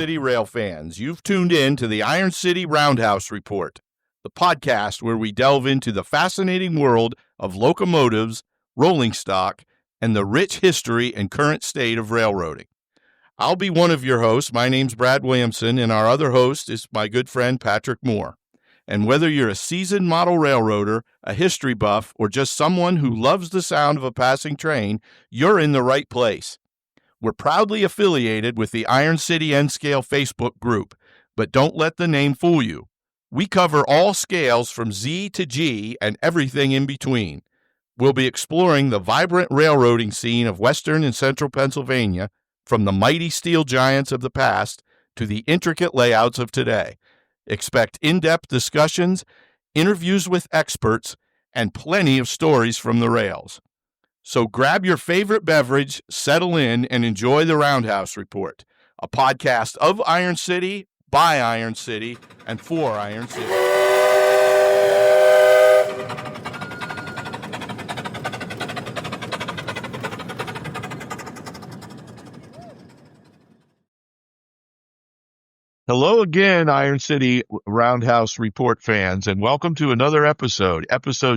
City rail fans. You've tuned in to the Iron City Roundhouse Report, the podcast where we delve into the fascinating world of locomotives, rolling stock, and the rich history and current state of railroading. I'll be one of your hosts. My name's Brad Williamson, and our other host is my good friend Patrick Moore. And whether you're a seasoned model railroader, a history buff, or just someone who loves the sound of a passing train, you're in the right place. We're proudly affiliated with the Iron City N-Scale Facebook group, but don't let the name fool you. We cover all scales from Z to G and everything in between. We'll be exploring the vibrant railroading scene of Western and Central Pennsylvania, from the mighty steel giants of the past to the intricate layouts of today. Expect in-depth discussions, interviews with experts, and plenty of stories from the rails. So grab your favorite beverage, settle in, and enjoy the Roundhouse Report, a podcast of Iron City, by Iron City, and for Iron City. Hello again, Iron City Roundhouse Report fans, and welcome to another episode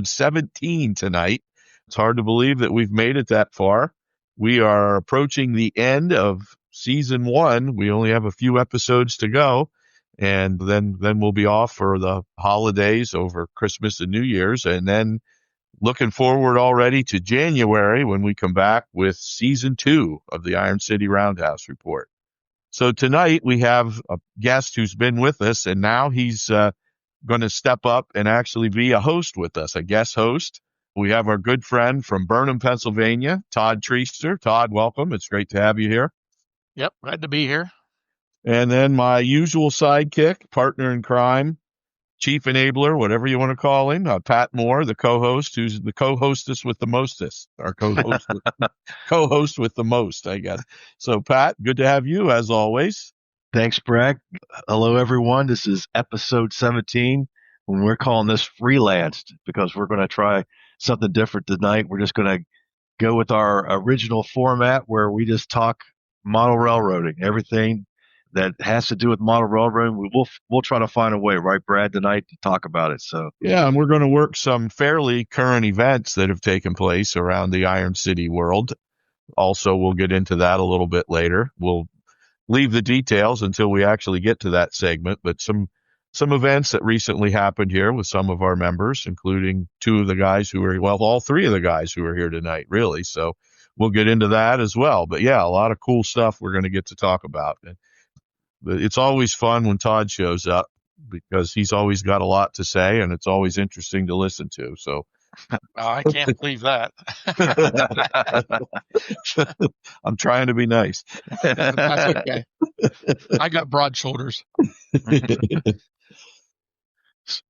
17 tonight. It's hard to believe that we've made it that far. We are approaching the end of season 1. We only have a few episodes to go, and then we'll be off for the holidays over Christmas and New Year's, and then looking forward already to January when we come back with season 2 of the Iron City Roundhouse Report. So tonight we have a guest who's been with us, and now he's going to step up and actually be a host with us, a guest host. We have our good friend from Burnham, Pennsylvania, Todd Treaster. Todd, welcome. It's great to have you here. Yep, glad to be here. And then my usual sidekick, partner in crime, chief enabler, whatever you want to call him, Pat Moore, the co-host, who's the co-hostess with the mostest, or co-host co-host with the most, I guess. So, Pat, good to have you, as always. Thanks, Brad. Hello, everyone. This is episode 17, and we're calling this Freelanced because we're going to try something different tonight. We're just going to go with our original format where we just talk model railroading, everything that has to do with model railroading. We'll try to find a way, right, Brad, tonight to talk about it. So yeah, and we're going to work some fairly current events that have taken place around the Iron City world. Also, we'll get into that a little bit later. We'll leave the details until we actually get to that segment, but some events that recently happened here with some of our members, including all three of the guys who are here tonight, really. So we'll get into that as well. But yeah, a lot of cool stuff we're going to get to talk about. And it's always fun when Todd shows up because he's always got a lot to say, and it's always interesting to listen to. So I can't believe that. I'm trying to be nice. That's okay. I got broad shoulders.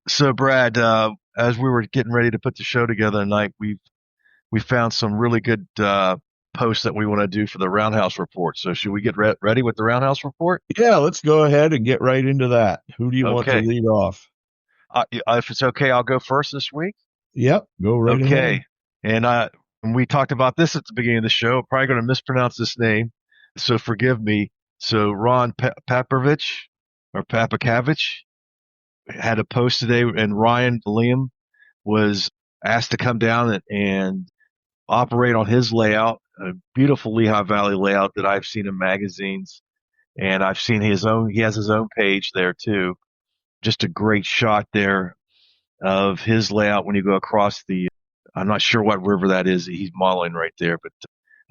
So, Brad, as we were getting ready to put the show together tonight, we found some really good posts that we want to do for the Roundhouse Report. So should we get ready with the Roundhouse Report? Yeah, let's go ahead and get right into that. Who do you want to lead off? If it's okay, I'll go first this week. Yep, go right ahead. And we talked about this at the beginning of the show. I'm probably going to mispronounce this name, so forgive me. So Ron Papovich or Papakavich had a post today, and Ryan Liam was asked to come down and operate on his layout, a beautiful Lehigh Valley layout that I've seen in magazines, and I've seen he has his own page there too. Just a great shot there of his layout when you go across I'm not sure what river that is he's modeling right there, but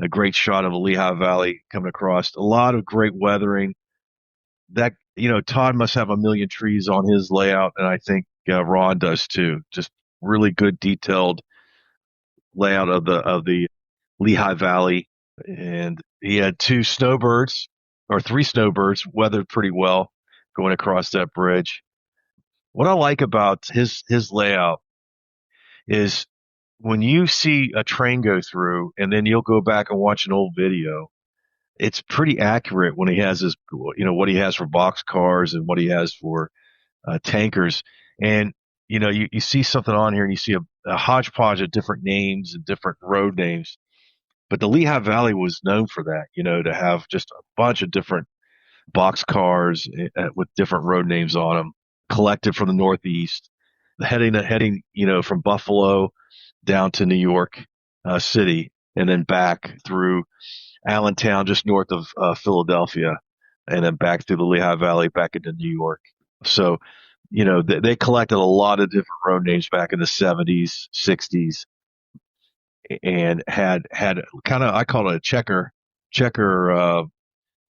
a great shot of the Lehigh Valley coming across. A lot of great weathering. That, Todd must have a million trees on his layout, and I think Ron does too. Just really good detailed layout of the Lehigh Valley, and he had 3 snowbirds weathered pretty well going across that bridge. What I like about his layout is when you see a train go through and then you'll go back and watch an old video, it's pretty accurate when he has what he has for box cars and what he has for tankers. And, you see something on here and you see a hodgepodge of different names and different road names. But the Lehigh Valley was known for that, to have just a bunch of different box cars with different road names on them, collected from the Northeast, heading, from Buffalo down to New York City, and then back through Allentown, just north of Philadelphia, and then back through the Lehigh Valley, back into New York. So, they collected a lot of different road names back in the 70s, 60s, and had kind of, I call it a checker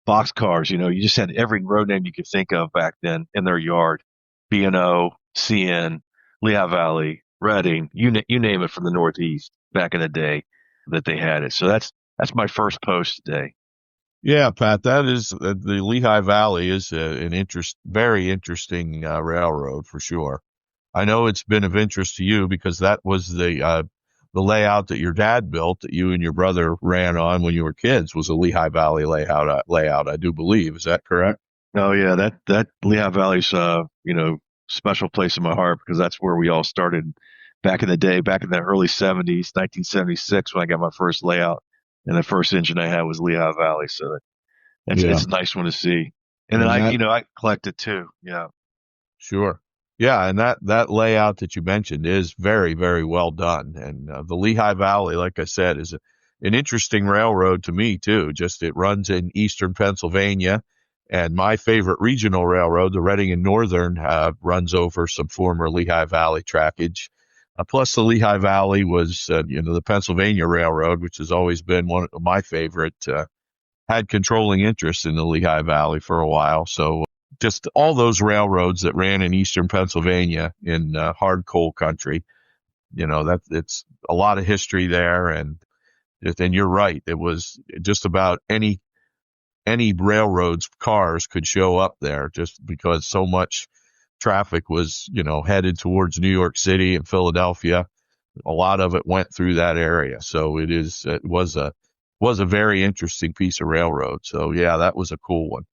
box cars. You just had every road name you could think of back then in their yard. B&O, CN, Lehigh Valley, Reading, you name it from the Northeast back in the day that they had it. So that's my first post today. Yeah, Pat, that is the Lehigh Valley is very interesting railroad for sure. I know it's been of interest to you because that was the layout that your dad built that you and your brother ran on when you were kids was a Lehigh Valley layout, I do believe. Is that correct? Oh yeah, that Lehigh Valley's special place in my heart because that's where we all started back in the day, back in the early 70s, 1976 when I got my first layout, and the first engine I had was Lehigh Valley. So it's a nice one to see. And then I collected too. Yeah. Sure. Yeah, and that layout that you mentioned is very, very well done. And the Lehigh Valley, like I said, is an interesting railroad to me too. Just it runs in eastern Pennsylvania, and my favorite regional railroad, the Reading and Northern, runs over some former Lehigh Valley trackage. Plus, the Lehigh Valley was, the Pennsylvania Railroad, which has always been one of my favorite, had controlling interest in the Lehigh Valley for a while. So just all those railroads that ran in eastern Pennsylvania in hard coal country, that it's a lot of history there. And you're right. It was just about any railroad's cars could show up there just because so much traffic was, headed towards New York City and Philadelphia. A lot of it went through that area. So it was a very interesting piece of railroad. So yeah, that was a cool one.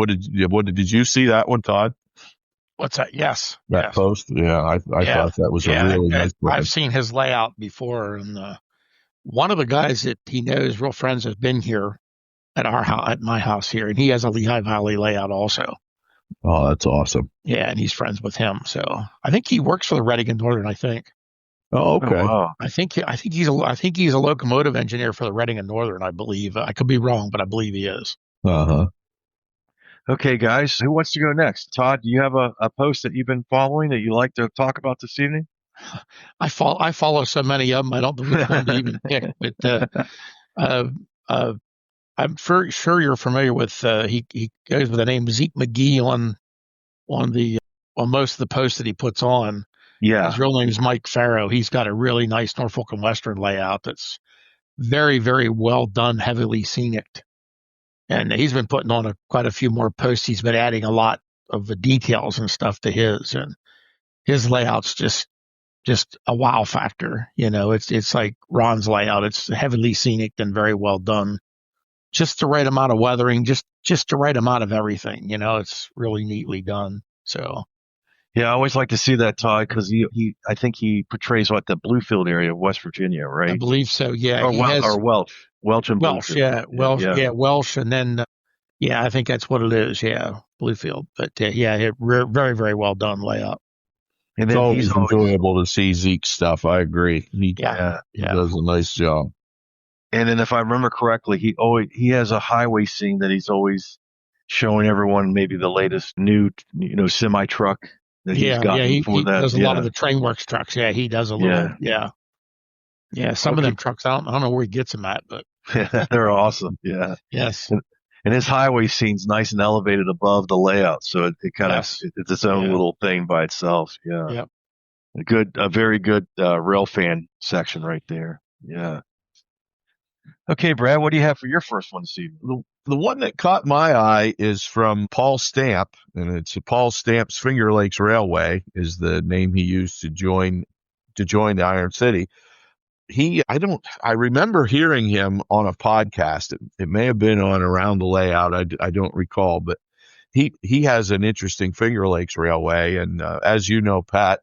Did you see that one, Todd? What's that? Yes. That post? Yeah, I thought that was a really nice one. I've seen his layout before, and one of the guys that he knows, real friends, has been here at my house here, and he has a Lehigh Valley layout also. Oh, that's awesome. Yeah, and he's friends with him. So I think he works for the Reading and Northern, I think. Oh, okay. Oh, wow. I think he's a locomotive engineer for the Reading and Northern, I believe. I could be wrong, but I believe he is. Uh-huh. Okay, guys, who wants to go next? Todd, do you have a post that you've been following that you like to talk about this evening? I follow so many of them, I don't know which one to even pick. But I'm sure you're familiar with. He goes with the name Zeke McGee on most of the posts that he puts on. Yeah. His real name is Mike Farrow. He's got a really nice Norfolk and Western layout that's very, very well done, heavily scenic. And he's been putting on quite a few more posts. He's been adding a lot of the details and stuff to his, and his layout's just a wow factor. It's like Ron's layout. It's heavily scenic and very well done. Just the right amount of weathering, just the right amount of everything. It's really neatly done. So. Yeah, I always like to see that, Todd, because I think he portrays the Bluefield area of West Virginia, right? I believe so. Yeah, or Welch and Welch. Bluefield. Yeah, Welch. Yeah, Welch, and then I think that's what it is. Yeah, Bluefield. But very, very well done layout. And then it's always enjoyable to see Zeke's stuff. I agree. He does a nice job. And then, if I remember correctly, he has a highway scene that he's always showing everyone, maybe the latest new semi truck. He does a lot of the Trainworks trucks. Yeah, he does a little. Yeah. Some of them trucks, I don't know where he gets them at, but they're awesome. Yeah. Yes. And his highway scene's nice and elevated above the layout, so it kind of it's its own little thing by itself. Yeah. Yep. A very good rail fan section right there. Yeah. Okay, Brad, what do you have for your first one this evening? The one that caught my eye is from Paul Stamp, and it's Paul Stamp's Finger Lakes Railway is the name he used to join the Iron City. I remember hearing him on a podcast. It may have been on Around the Layout. I don't recall, but he has an interesting Finger Lakes Railway, and as you know, Pat,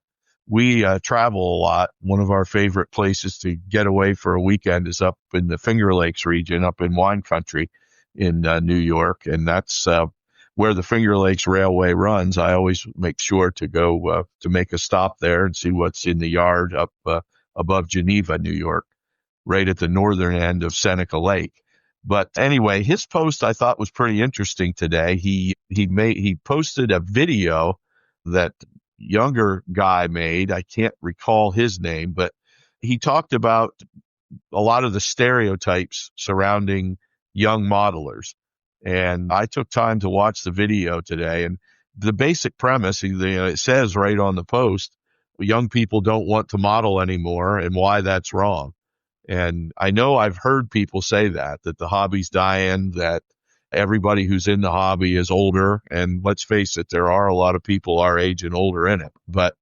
we travel a lot. One of our favorite places to get away for a weekend is up in the Finger Lakes region, up in wine country in New York. And that's where the Finger Lakes Railway runs, I always make sure to go to make a stop there and see what's in the yard up above Geneva, New York, right at the northern end of Seneca Lake. But anyway, his post I thought was pretty interesting today. He posted a video that younger guy made. I can't recall his name, but he talked about a lot of the stereotypes surrounding young modelers. And I took time to watch the video today. And the basic premise, it says right on the post, young people don't want to model anymore and why that's wrong. And I know I've heard people say that the hobby's dying, that everybody who's in the hobby is older. And let's face it, there are a lot of people our age and older in it. But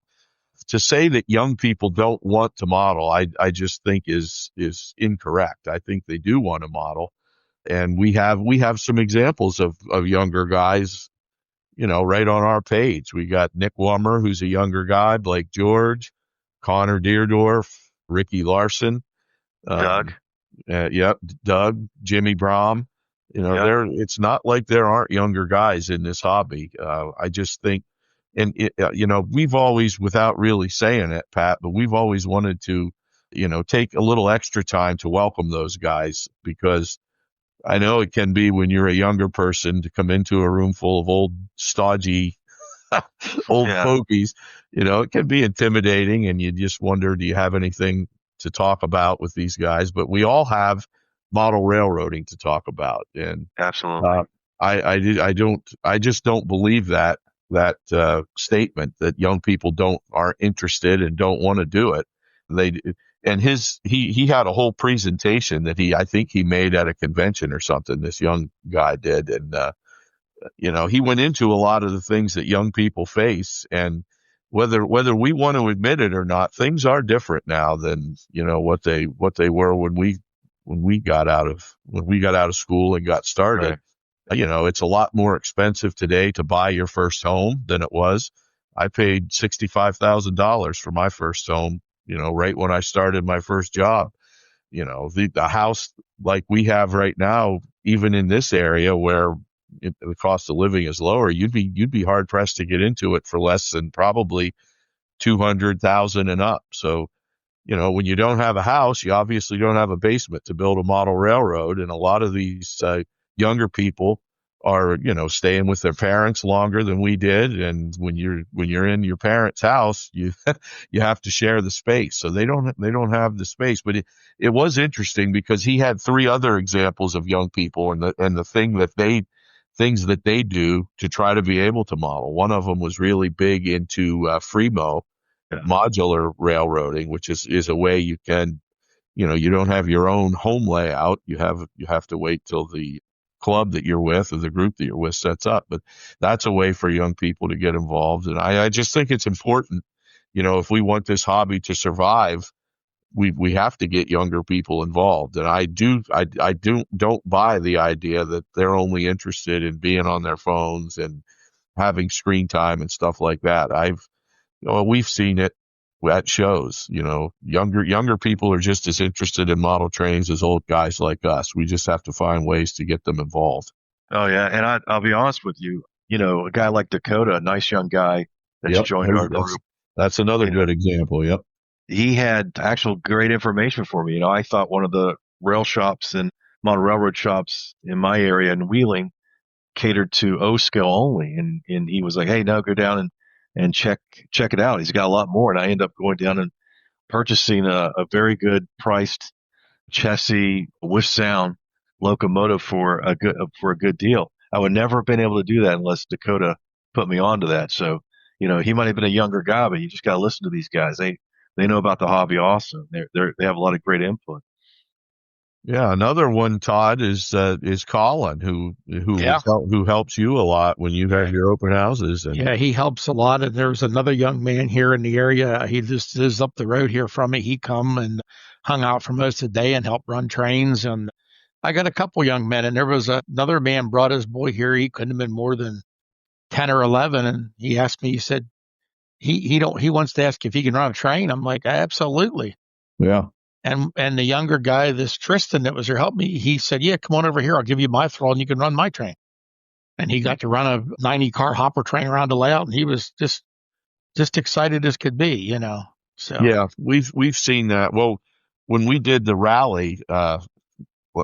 to say that young people don't want to model, I just think is incorrect. I think they do want to model. And we have some examples of younger guys, right on our page. We got Nick Wummer, who's a younger guy, Blake George, Connor Deerdorf, Ricky Larson, Doug. Yep, Doug, Jimmy Brom. Yep. It's not like there aren't younger guys in this hobby. I just think, and we've always, without really saying it, Pat, but we've always wanted to, take a little extra time to welcome those guys, because I know it can be, when you're a younger person, to come into a room full of old, stodgy, old fogies, it can be intimidating, and you just wonder, do you have anything to talk about with these guys? But we all have model railroading to talk about. And Absolutely. I just don't believe that statement that young people aren't interested and don't want to do it. And he had a whole presentation that I think he made at a convention or something. This young guy did. And, he went into a lot of the things that young people face, and whether we want to admit it or not, things are different now than, what they were when we got out of school and got started. Right. It's a lot more expensive today to buy your first home than it was. I paid $65,000 for my first home, right when I started my first job. The house like we have right now, even in this area where the cost of living is lower, you'd be hard pressed to get into it for less than probably 200,000 and up. So, when you don't have a house, you obviously don't have a basement to build a model railroad. And a lot of these younger people are, staying with their parents longer than we did. And when you're in your parents' house, you you have to share the space. So they don't have the space. But it was interesting, because he had three other examples of young people and the things that they do to try to be able to model. One of them was really big into Fremo, modular railroading, which is a way you can, you don't have your own home layout. You have to wait till the club that you're with or the group that you're with sets up. But that's a way for young people to get involved. And I just think it's important, if we want this hobby to survive, we have to get younger people involved. And I don't buy the idea that they're only interested in being on their phones and having screen time and stuff like that. We've seen it at shows. Younger people are just as interested in model trains as old guys like us. We just have to find ways to get them involved. Oh yeah, and I'll be honest with you. A guy like Dakota, a nice young guy that's joined our group. That's another good example. Yep. He had actual great information for me. I thought one of the rail shops and model railroad shops in my area in Wheeling catered to O scale only, and he was like, "Hey, no, go down and check it out. He's got a lot more." And I ended up going down and purchasing a very good priced chassis with sound locomotive for a good deal. I would never have been able to do that unless Dakota put me onto that. So, he might have been a younger guy, but you just got to listen to these guys. They know about the hobby also. They have a lot of great input. Yeah, another one, Todd, is Colin, who helps you a lot when you have your open houses. And he helps a lot. And there's another young man here in the area. He just is up the road here from me. He come and hung out for most of the day and helped run trains. And I got a couple young men, and there was another man brought his boy here. He couldn't have been more than 10 or 11. And he asked me, he said, he wants to ask if he can run a train. I'm like, absolutely. Yeah. And the younger guy, this Tristan that was here, helped me. He said, yeah, come on over here. I'll give you my throttle and you can run my train. and he got to run a 90-car hopper train around the layout, and he was just excited as could be, So Yeah, we've seen that. Well, when we did the rally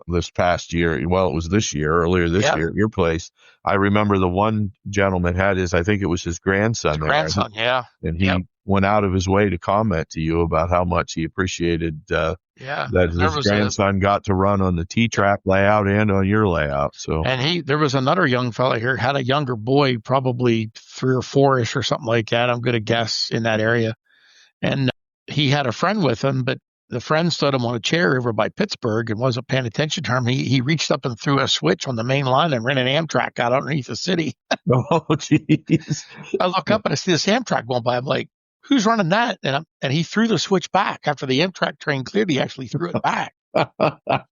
this past year, well, it was earlier this year at your place. I remember the one gentleman had I think it was his grandson there. Grandson, yeah. And he went out of his way to comment to you about how much he appreciated that his grandson got to run on the T-track layout and on your layout. So, and there was another young fella here, had a younger boy, probably 3 or 4-ish or something like that. I'm going to guess in that area. And he had a friend with him, but the friend stood him on a chair over by Pittsburgh and wasn't paying attention to him. He reached up and threw a switch on the main line and ran an Amtrak out underneath the city. Oh, jeez. I look up and I see this Amtrak going by. I'm like, who's running that? And he threw the switch back after the Amtrak train cleared. He actually threw it back. And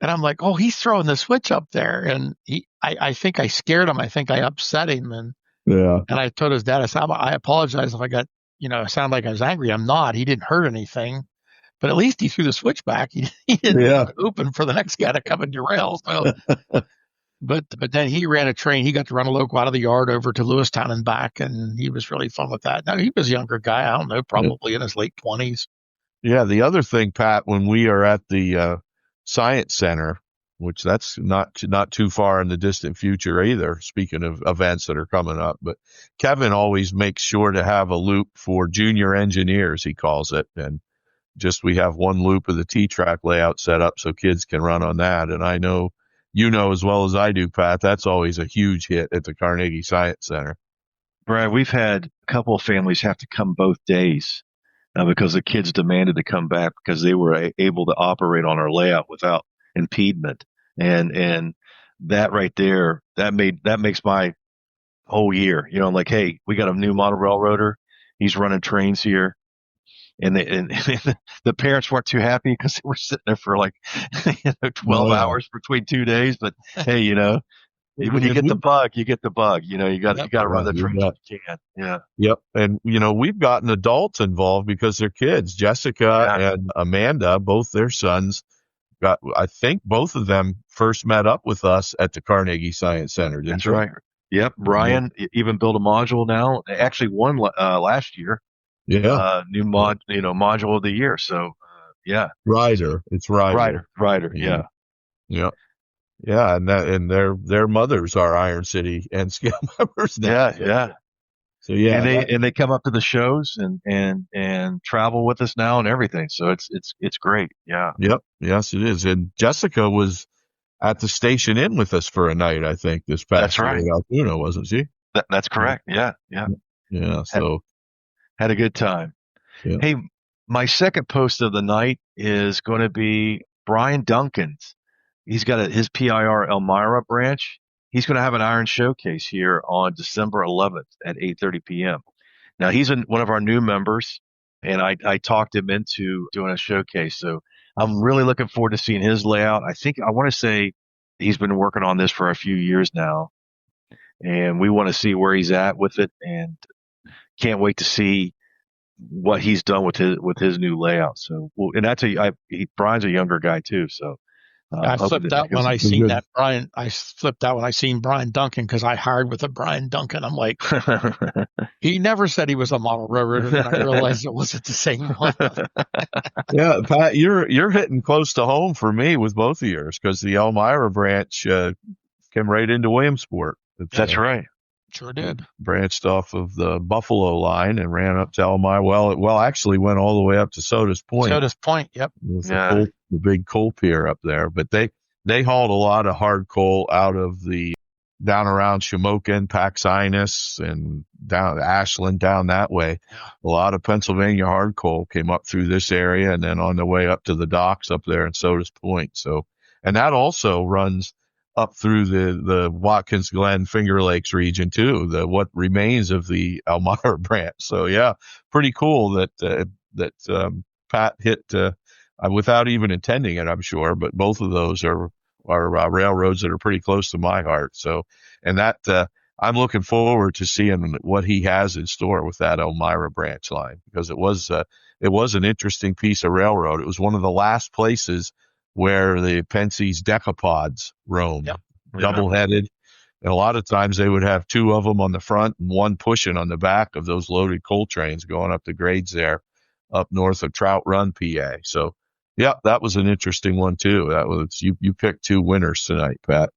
I'm like, oh, he's throwing the switch up there. And I think I scared him. I think I upset him. And I told his dad, I said, I apologize if I got, it sounded like I was angry. I'm not. He didn't hurt anything. But at least he threw the switch back. He didn't open for the next guy to come and derail. So, but then he ran a train. He got to run a local out of the yard over to Lewistown and back, and he was really fun with that. Now, he was a younger guy. I don't know, probably in his late 20s. Yeah, the other thing, Pat, when we are at the Science Center, which that's not too far in the distant future either, speaking of events that are coming up, but Kevin always makes sure to have a loop for junior engineers, he calls it, and we have one loop of the T-track layout set up so kids can run on that. And I know, as well as I do, Pat, that's always a huge hit at the Carnegie Science Center. Brad, we've had a couple of families have to come both days because the kids demanded to come back because they were able to operate on our layout without impediment. And that right there, that makes my whole year. I'm like, hey, we got a new model railroader. He's running trains here. And the parents weren't too happy because they were sitting there for 12 hours between 2 days. But hey, when you get the bug, you get the bug. You got to run the train if you can. Yeah. Yep. And we've gotten adults involved because they're kids. Jessica and Amanda, both their sons, I think both of them first met up with us at the Carnegie Science Center. That's right. Yep. Brian even built a module now. They actually won last year. Yeah. New module of the year. So, Ryder. It's Ryder. Ryder. Yeah. Yeah. Yeah. And their mothers are Iron City and scale members now. Yeah. So and they come up to the shows and travel with us now and everything. So it's great. Yeah. Yep. Yes, it is. And Jessica was at the Station Inn with us for a night, I think, this past year. That's right. Altoona, wasn't she? That's correct. Yeah. Yeah. So. Had a good time. Yeah. Hey, my second post of the night is going to be Brian Duncan's. He's got his PIR Elmira branch. He's going to have an iron showcase here on December 11th at 8:30 p.m. Now, he's one of our new members, and I talked him into doing a showcase. So I'm really looking forward to seeing his layout. I want to say he's been working on this for a few years now, and we want to see where he's at with it, and can't wait to see what he's done with his new layout. So, Brian's a younger guy too. So, I flipped out when I seen that Brian. I flipped out when I seen Brian Duncan because I hired with a Brian Duncan. I'm like, he never said he was a model railroader, and I realized it wasn't the same one. Yeah, Pat, you're hitting close to home for me with both of yours because the Elmira branch came right into Williamsport. That's right. Sure did. Branched off of the Buffalo line and ran up to Elmira. Well, actually went all the way up to Sodas Point. Sodas Point, yep. The big coal pier up there. But they hauled a lot of hard coal out of down around Shamokin, Paxinus, and down Ashland, down that way. Yeah. A lot of Pennsylvania hard coal came up through this area and then on the way up to the docks up there in Sodas Point. So, and that also runs up through the Watkins Glen Finger Lakes region too, what remains of the Elmira branch. So yeah, pretty cool that Pat hit without even intending it, I'm sure. But both of those are railroads that are pretty close to my heart. So, and that I'm looking forward to seeing what he has in store with that Elmira branch line because it was an interesting piece of railroad. It was one of the last places where the Penske's decapods roamed, double-headed. And a lot of times they would have two of them on the front and one pushing on the back of those loaded coal trains going up the grades there up north of Trout Run, PA. So, yeah, that was an interesting one too. That was you picked two winners tonight, Pat.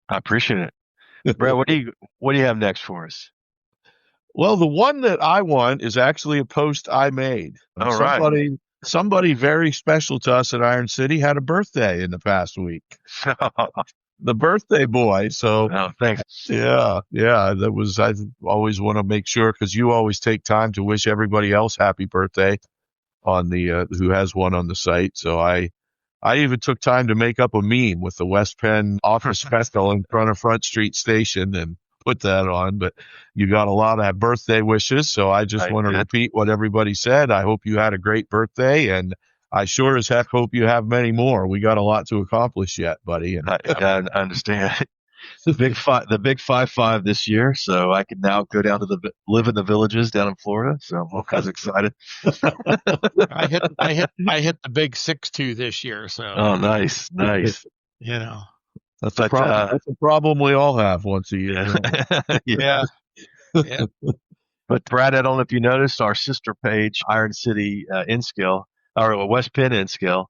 I appreciate it. Brad, what do you have next for us? Well, the one that I want is actually a post I made. All right. Somebody very special to us at Iron City had a birthday in the past week. The birthday boy. So, oh, thanks. Yeah. That was, I always want to make sure, because you always take time to wish everybody else happy birthday on the, who has one on the site. So I even took time to make up a meme with the West Penn office special in front of Front Street Station and put that on. But you got a lot of birthday wishes. So I just want to repeat what everybody said. I hope you had a great birthday, and I sure as heck hope you have many more. We got a lot to accomplish yet, buddy. And I understand. The big 5-5 this year, so I can now go down to live in the villages down in Florida. So I'm all kinds of excited. I hit the big 6-2 this year. So nice. You know, that's a problem. That's a problem we all have once a year. Yeah. But Brad, I don't know if you noticed our sister page, Iron City InScale, or West Penn InScale.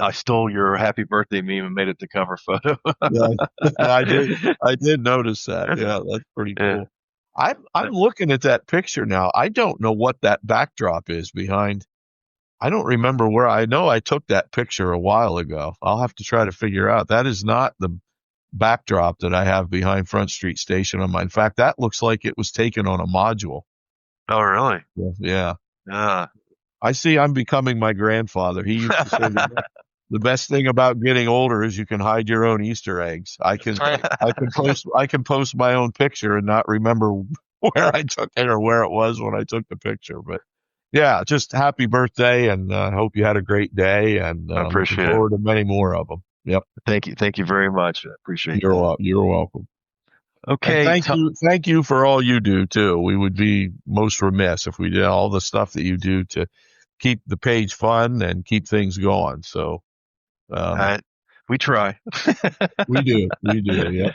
I stole your happy birthday meme and made it the cover photo. Yeah, I did notice that. Yeah, that's pretty cool. Yeah. I'm looking at that picture now. I don't know what that backdrop is behind. I don't remember where. I know I took that picture a while ago. I'll have to try to figure out. That is not the backdrop that I have behind Front Street Station on mine. In fact, that looks like it was taken on a module. Oh, really? Yeah. I see I'm becoming my grandfather. He used to say the best thing about getting older is you can hide your own Easter eggs. I can post my own picture and not remember where I took it or where it was when I took the picture. But yeah, just happy birthday, and I hope you had a great day, and I appreciate looking forward to many more of them. Yep. Thank you very much. I appreciate it. You're welcome. Okay. And thank you for all you do too. We would be most remiss if we did all the stuff that you do to keep the page fun and keep things going. So, we try. we do. Yeah.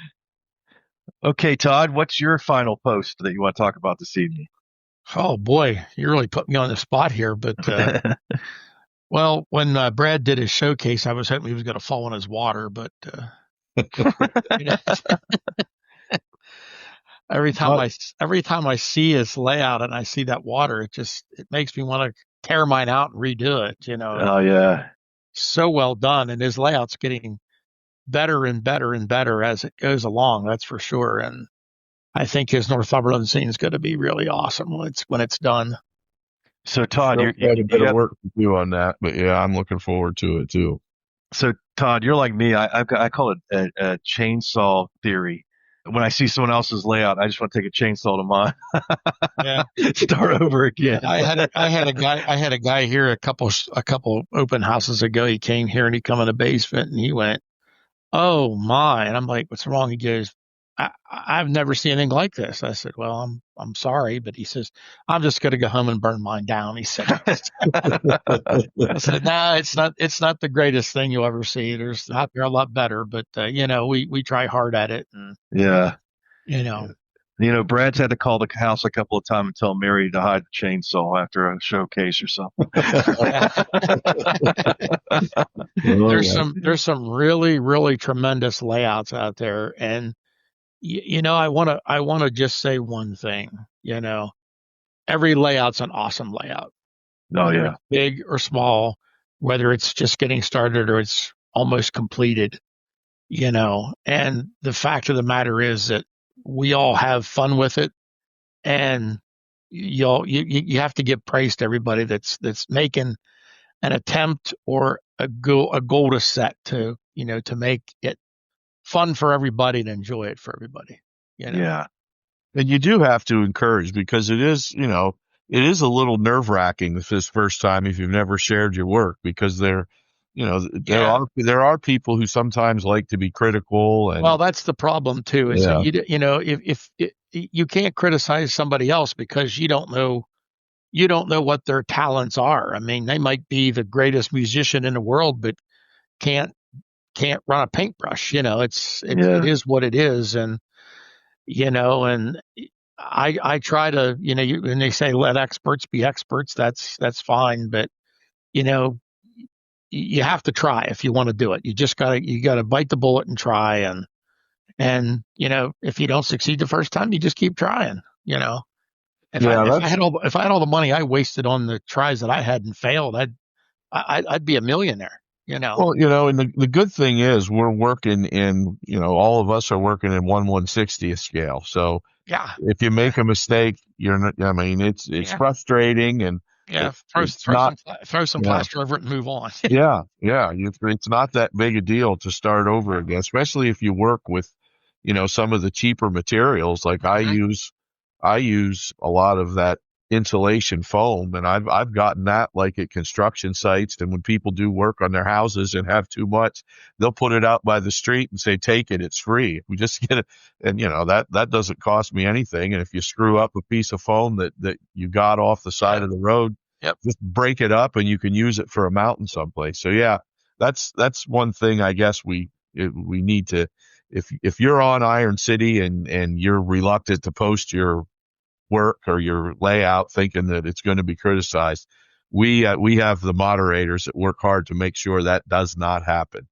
Okay, Todd, what's your final post that you want to talk about this evening? Oh boy, you really put me on the spot here. But well, when Brad did his showcase, I was hoping he was going to fall in his water, but every time I see his layout and I see that water, it makes me want to tear mine out and redo it. Oh yeah, so well done, and his layout's getting better and better and better as it goes along. That's for sure. And I think his Northumberland scene is going to be really awesome when it's done. So Todd, you had a bit of work to do on that, but yeah, I'm looking forward to it too. So Todd, you're like me. I call it a chainsaw theory. When I see someone else's layout, I just want to take a chainsaw to mine. Yeah, start over again. I had a guy here a couple open houses ago. He came here and he come in the basement and he went, "Oh my!" And I'm like, "What's wrong?" He goes, I've never seen anything like this. I said, "Well, I'm sorry," but he says, "I'm just going to go home and burn mine down." He said, I said, "No, it's not the greatest thing you'll ever see. There's out there a lot better, but we try hard at it." And, yeah. Brad's had to call the house a couple of times and tell Mary to hide the chainsaw after a showcase or something. There's some really, really tremendous layouts out there. And I want to just say one thing. Every layout's an awesome layout. Oh yeah, it's big or small, whether it's just getting started or it's almost completed. And the fact of the matter is that we all have fun with it, and you have to give praise to everybody that's making an attempt or a goal to set to make it fun for everybody and enjoy it for everybody. Yeah. And you do have to encourage, because it is a little nerve wracking this first time if you've never shared your work, because there are people who sometimes like to be critical. And well, that's the problem too. Is that if you can't criticize somebody else because you don't know what their talents are. I mean, they might be the greatest musician in the world, but can't run a paintbrush. It is what it is. And And I try to, and they say let experts be experts. That's fine, but you have to try if you want to do it. You gotta bite the bullet and try. And if you don't succeed the first time, you just keep trying. If I had all the money I wasted on the tries that I had and failed, I'd be a millionaire. Well, and the good thing is we're working in, all of us are working in 1/160th scale. So Yeah, if you make a mistake, you're not, I mean, it's frustrating, and yeah. it's not, Throw some plaster over it and move on. yeah. It's not that big a deal to start over again, especially if you work with, some of the cheaper materials. Like I use a lot of that insulation foam, and I've gotten that like at construction sites. And when people do work on their houses and have too much, they'll put it out by the street and say, take it, it's free. We just get it. And that doesn't cost me anything. And if you screw up a piece of foam that you got off the side of the road, Yep. just break it up and you can use it for a mountain someplace. So yeah, that's one thing I guess we need to, if you're on Iron City and you're reluctant to post your work or your layout thinking that it's going to be criticized, we have the moderators that work hard to make sure that does not happen.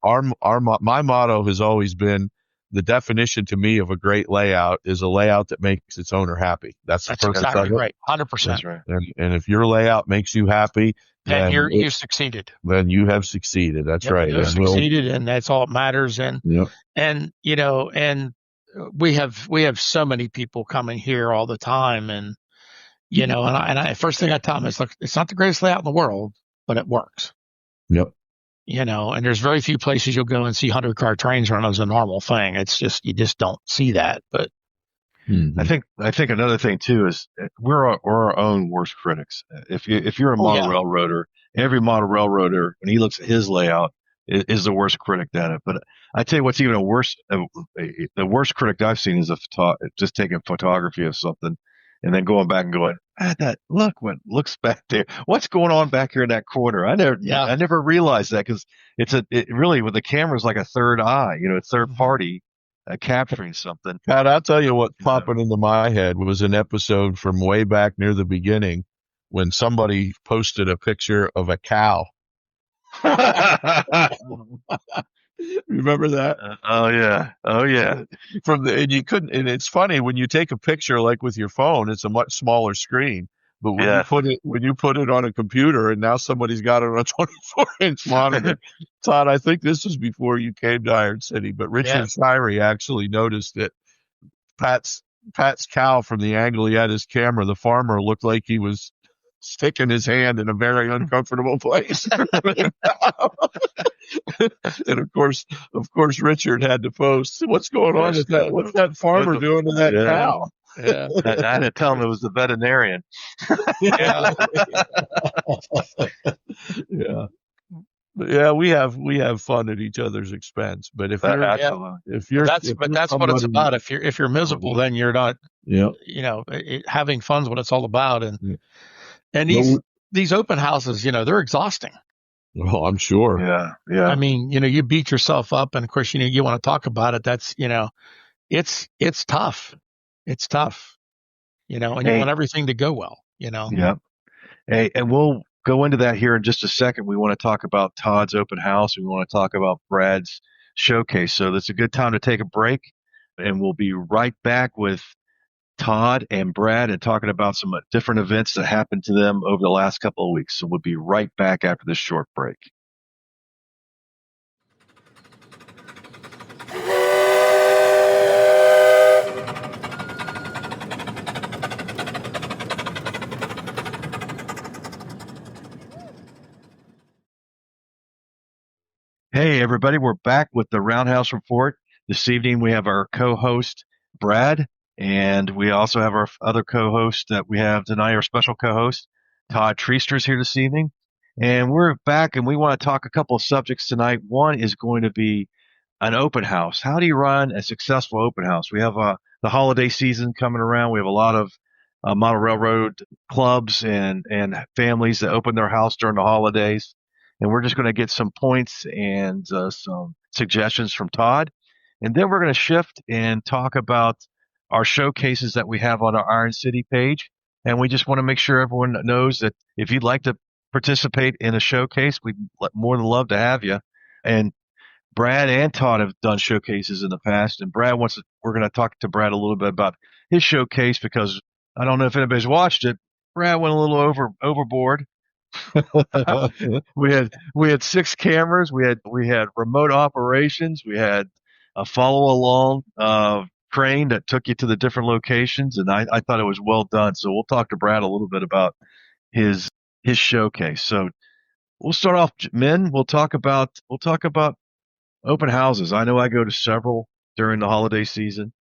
My motto has always been, the definition to me of a great layout is a layout that makes its owner happy. That's exactly right. 100%. That's right. And if your layout makes you happy, then you succeeded. Then you have succeeded. That's right. You've succeeded, and that's all that matters. And yep. and we have so many people coming here all the time, and I first thing I tell them is, look, it's not the greatest layout in the world, but it works. Yep. And there's very few places you'll go and see 100-car trains run as a normal thing. It's just, you just don't see that. But I think another thing too is we're our own worst critics. If you're a model railroader, every model railroader, when he looks at his layout, is the worst critic at it. But I tell you what's even worse. The worst critic I've seen is just taking photography of something and then going back and going, look what looks back there. What's going on back here in that corner? I never realized that, because it really, with the camera, is like a third eye, a third party capturing something. Pat, I'll tell you what's popping into my head was an episode from way back near the beginning when somebody posted a picture of a cow. Remember that? Oh yeah. And you couldn't. And it's funny when you take a picture like with your phone, it's a much smaller screen. But when you put it on a computer, and now somebody's got it on a 24-inch monitor. Todd, I think this was before you came to Iron City, but Richard Shirey actually noticed that Pat's cow, from the angle he had his camera, the farmer looked like he was sticking his hand in a very uncomfortable place. And of course, Richard had to post, what's going on with that? What's that farmer doing to that cow? Yeah. I had to tell him it was the veterinarian. Yeah, we have fun at each other's expense. But that's what it's about. If you're miserable, then you're not. Yeah. Having fun's what it's all about. And these open houses, they're exhausting. Well, I'm sure. Yeah. I mean, you beat yourself up, and of course, you want to talk about it. That's, it's tough. It's tough, and you want everything to go well, Yeah. Hey, and we'll go into that here in just a second. We want to talk about Todd's open house. We want to talk about Brad's showcase. So that's a good time to take a break, and we'll be right back with Todd and Brad and talking about some different events that happened to them over the last couple of weeks. So we'll be right back after this short break. Hey, everybody, we're back with the Roundhouse Report. This evening, we have our co-host, Brad, and we also have our other co-host that we have tonight, our special co-host, Todd Treaster, is here this evening. And we're back, and we want to talk a couple of subjects tonight. One is going to be an open house. How do you run a successful open house? We have the holiday season coming around. We have a lot of model railroad clubs and families that open their house during the holidays. And we're just going to get some points and some suggestions from Todd. And then we're going to shift and talk about our showcases that we have on our Iron City page. And we just want to make sure everyone knows that if you'd like to participate in a showcase, we'd more than love to have you. And Brad and Todd have done showcases in the past, and we're going to talk to Brad a little bit about his showcase, because I don't know if anybody's watched it. Brad went a little overboard. we had 6 cameras. We had remote operations. We had a follow along train that took you to the different locations, and I thought it was well done. So we'll talk to Brad a little bit about his showcase. So we'll start off, men. We'll talk about open houses. I know I go to several during the holiday season.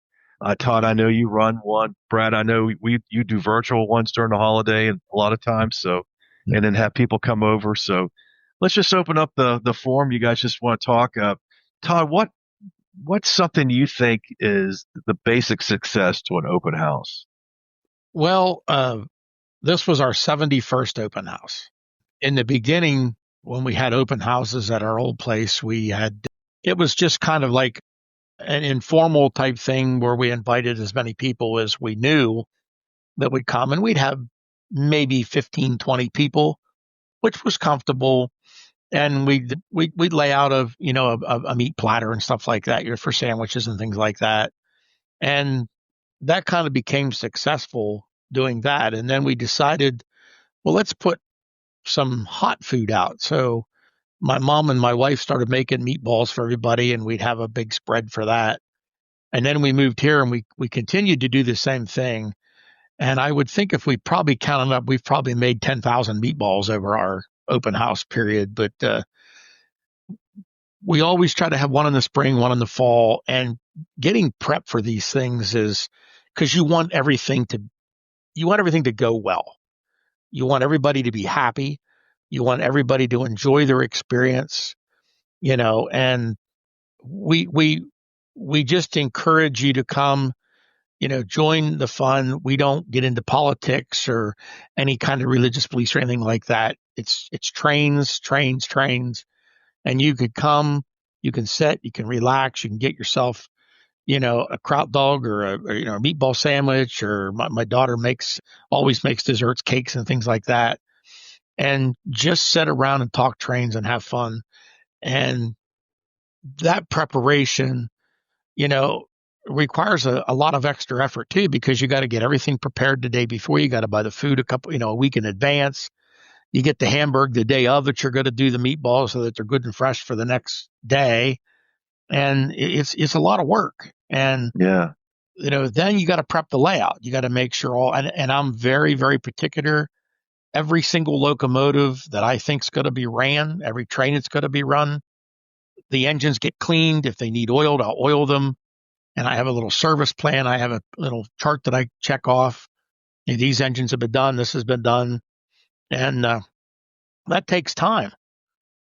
Todd, I know you run one. Brad, I know you do virtual ones during the holiday and a lot of times. So, and then have people come over. So let's just open up the forum. You guys just want to talk. Todd, what's something you think is the basic success to an open house? Well, this was our 71st open house. In the beginning, when we had open houses at our old place, it was just kind of like an informal type thing where we invited as many people as we knew that would come, and we'd have maybe 15, 20 people, which was comfortable. And we'd lay out a meat platter and stuff like that, for sandwiches and things like that. And that kind of became successful doing that. And then we decided, well, let's put some hot food out. So my mom and my wife started making meatballs for everybody, and we'd have a big spread for that. And then we moved here, and we continued to do the same thing. And I would think if we probably counted up, we've probably made 10,000 meatballs over our open house period. But we always try to have one in the spring, one in the fall. And getting prep for these things is because you want everything to go well. You want everybody to be happy. You want everybody to enjoy their experience, and we just encourage you to come, join the fun. We don't get into politics or any kind of religious beliefs or anything like that. It's trains. And you could come, you can sit, you can relax, you can get yourself, a kraut dog or a meatball sandwich, or my daughter always makes desserts, cakes and things like that. And just sit around and talk trains and have fun. And that preparation, requires a lot of extra effort too, because you got to get everything prepared the day before. You got to buy the food a week in advance. You get the hamburger the day of that you're going to do the meatballs so that they're good and fresh for the next day. And it's a lot of work. And, yeah, then you got to prep the layout. You got to make sure and I'm very, very particular. Every single locomotive that I think is going to be ran, every train that's going to be run, the engines get cleaned. If they need oiled, I'll oil them. And I have a little service plan. I have a little chart that I check off. These engines have been done. This has been done. And that takes time.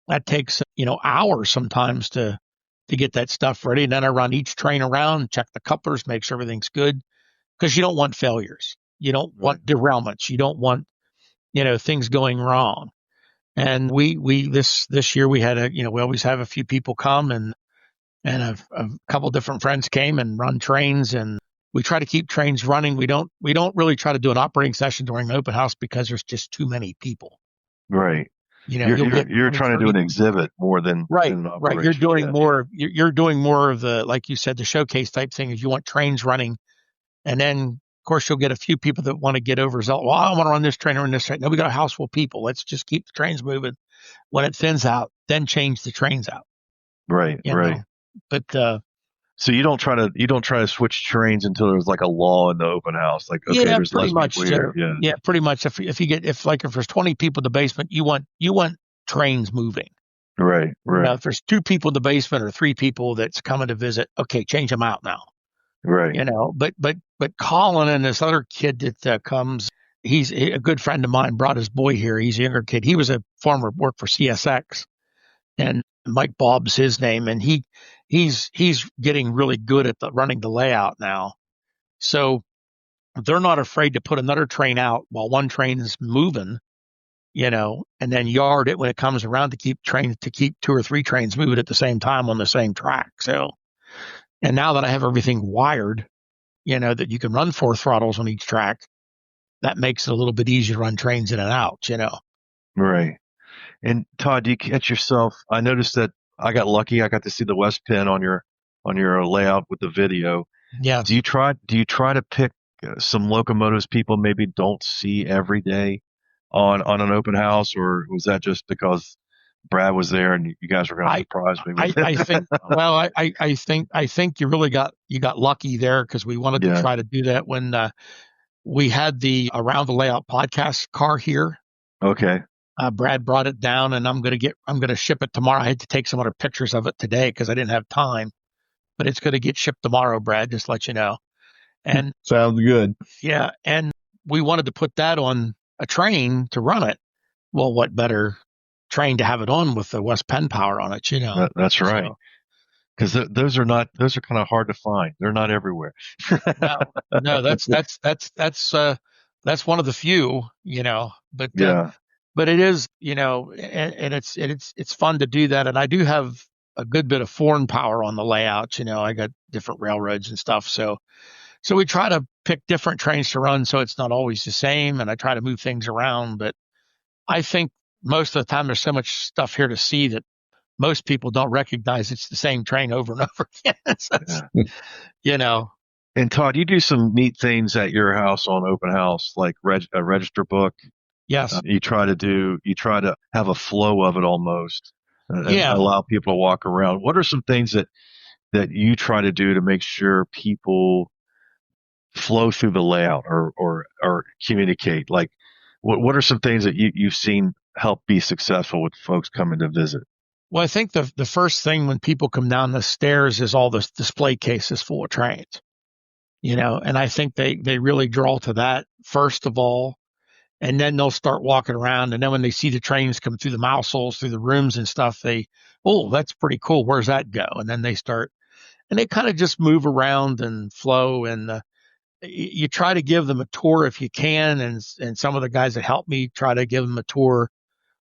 That takes, hours sometimes to get that stuff ready. And then I run each train around, check the couplers, make sure everything's good, because you don't want failures. You don't want derailments. You don't want, things going wrong. And we this year we had we always have a few people come, and a couple different friends came and run trains, and we try to keep trains running. We don't really try to do an operating session during an open house because there's just too many people. Right. You're trying to do an exhibit more than an operation. Right. You're doing more. You're doing more of the, like you said, the showcase type thing. Is you want trains running, and then of course you'll get a few people that want to get over. Well, I want to run this train or run this train. No, we got a house full of people. Let's just keep the trains moving. When it thins out, then change the trains out. Right. Right. But so you don't try to switch trains until there's like a law in the open house. Like, okay, there's less people here. Yeah, pretty much. If there's 20 people in the basement, you want trains moving. Right. Now, if there's 2 people in the basement or 3 people that's coming to visit, okay, change them out now. Right. But Colin and this other kid that comes, he's a good friend of mine, brought his boy here. He's a younger kid. He was a former work for CSX, and Mike Bob's his name, and he's getting really good at running the layout now. So they're not afraid to put another train out while one train is moving, and then yard it when it comes around to keep 2 or 3 trains moving at the same time on the same track. So, and now that I have everything wired, that you can run 4 throttles on each track, that makes it a little bit easier to run trains in and out, Right. And Todd, do you catch yourself? I noticed that I got lucky. I got to see the West Pin on your layout with the video. Yes. Do you try to pick some locomotives people maybe don't see every day on an open house, or was that just because Brad was there and you guys were going to surprise me with it? I think, well, I think you really got lucky there, because we wanted to try to do that when we had the Around the Layout podcast car here. Okay. Brad brought it down, and I'm going to ship it tomorrow. I had to take some other pictures of it today because I didn't have time, but it's going to get shipped tomorrow, Brad, just to let you know. And Sounds good. yeah, and we wanted to put that on a train to run it. Well, what better train to have it on with the West Penn power on it, That's right. Because those are kind of hard to find. They're not everywhere. No, that's one of the few, but Yeah. But it is, and it's fun to do that. And I do have a good bit of foreign power on the layout. I got different railroads and stuff. So we try to pick different trains to run, so it's not always the same. And I try to move things around. But I think most of the time there's so much stuff here to see that most people don't recognize it's the same train over and over again. And Todd, you do some neat things at your house on open house, like a register book. Yes. You try to have a flow of it almost, and allow people to walk around. What are some things that you try to do to make sure people flow through the layout or communicate? Like, what are some things that you've seen help be successful with folks coming to visit? Well, I think the first thing when people come down the stairs is all the display cases full of trains, and I think they really draw to that first of all. And then they'll start walking around. And then when they see the trains come through the mouse holes, through the rooms and stuff, that's pretty cool. Where's that go? And then they kind of just move around and flow. And you try to give them a tour if you can. And some of the guys that help me try to give them a tour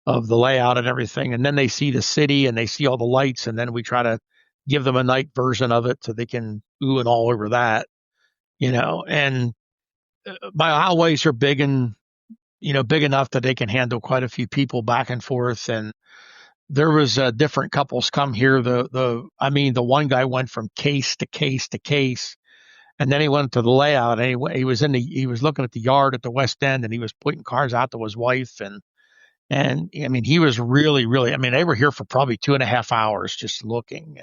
of the layout and everything. And then they see the city and they see all the lights. And then we try to give them a night version of it so they can ooh and all over that, and my aisleways are big enough that they can handle quite a few people back and forth. And there was different couples come here. The one guy went from case to case to case, and then he went to the layout, and he was looking at the yard at the West End, and he was pointing cars out to his wife. And he was really, really, they were here for probably 2.5 hours just looking.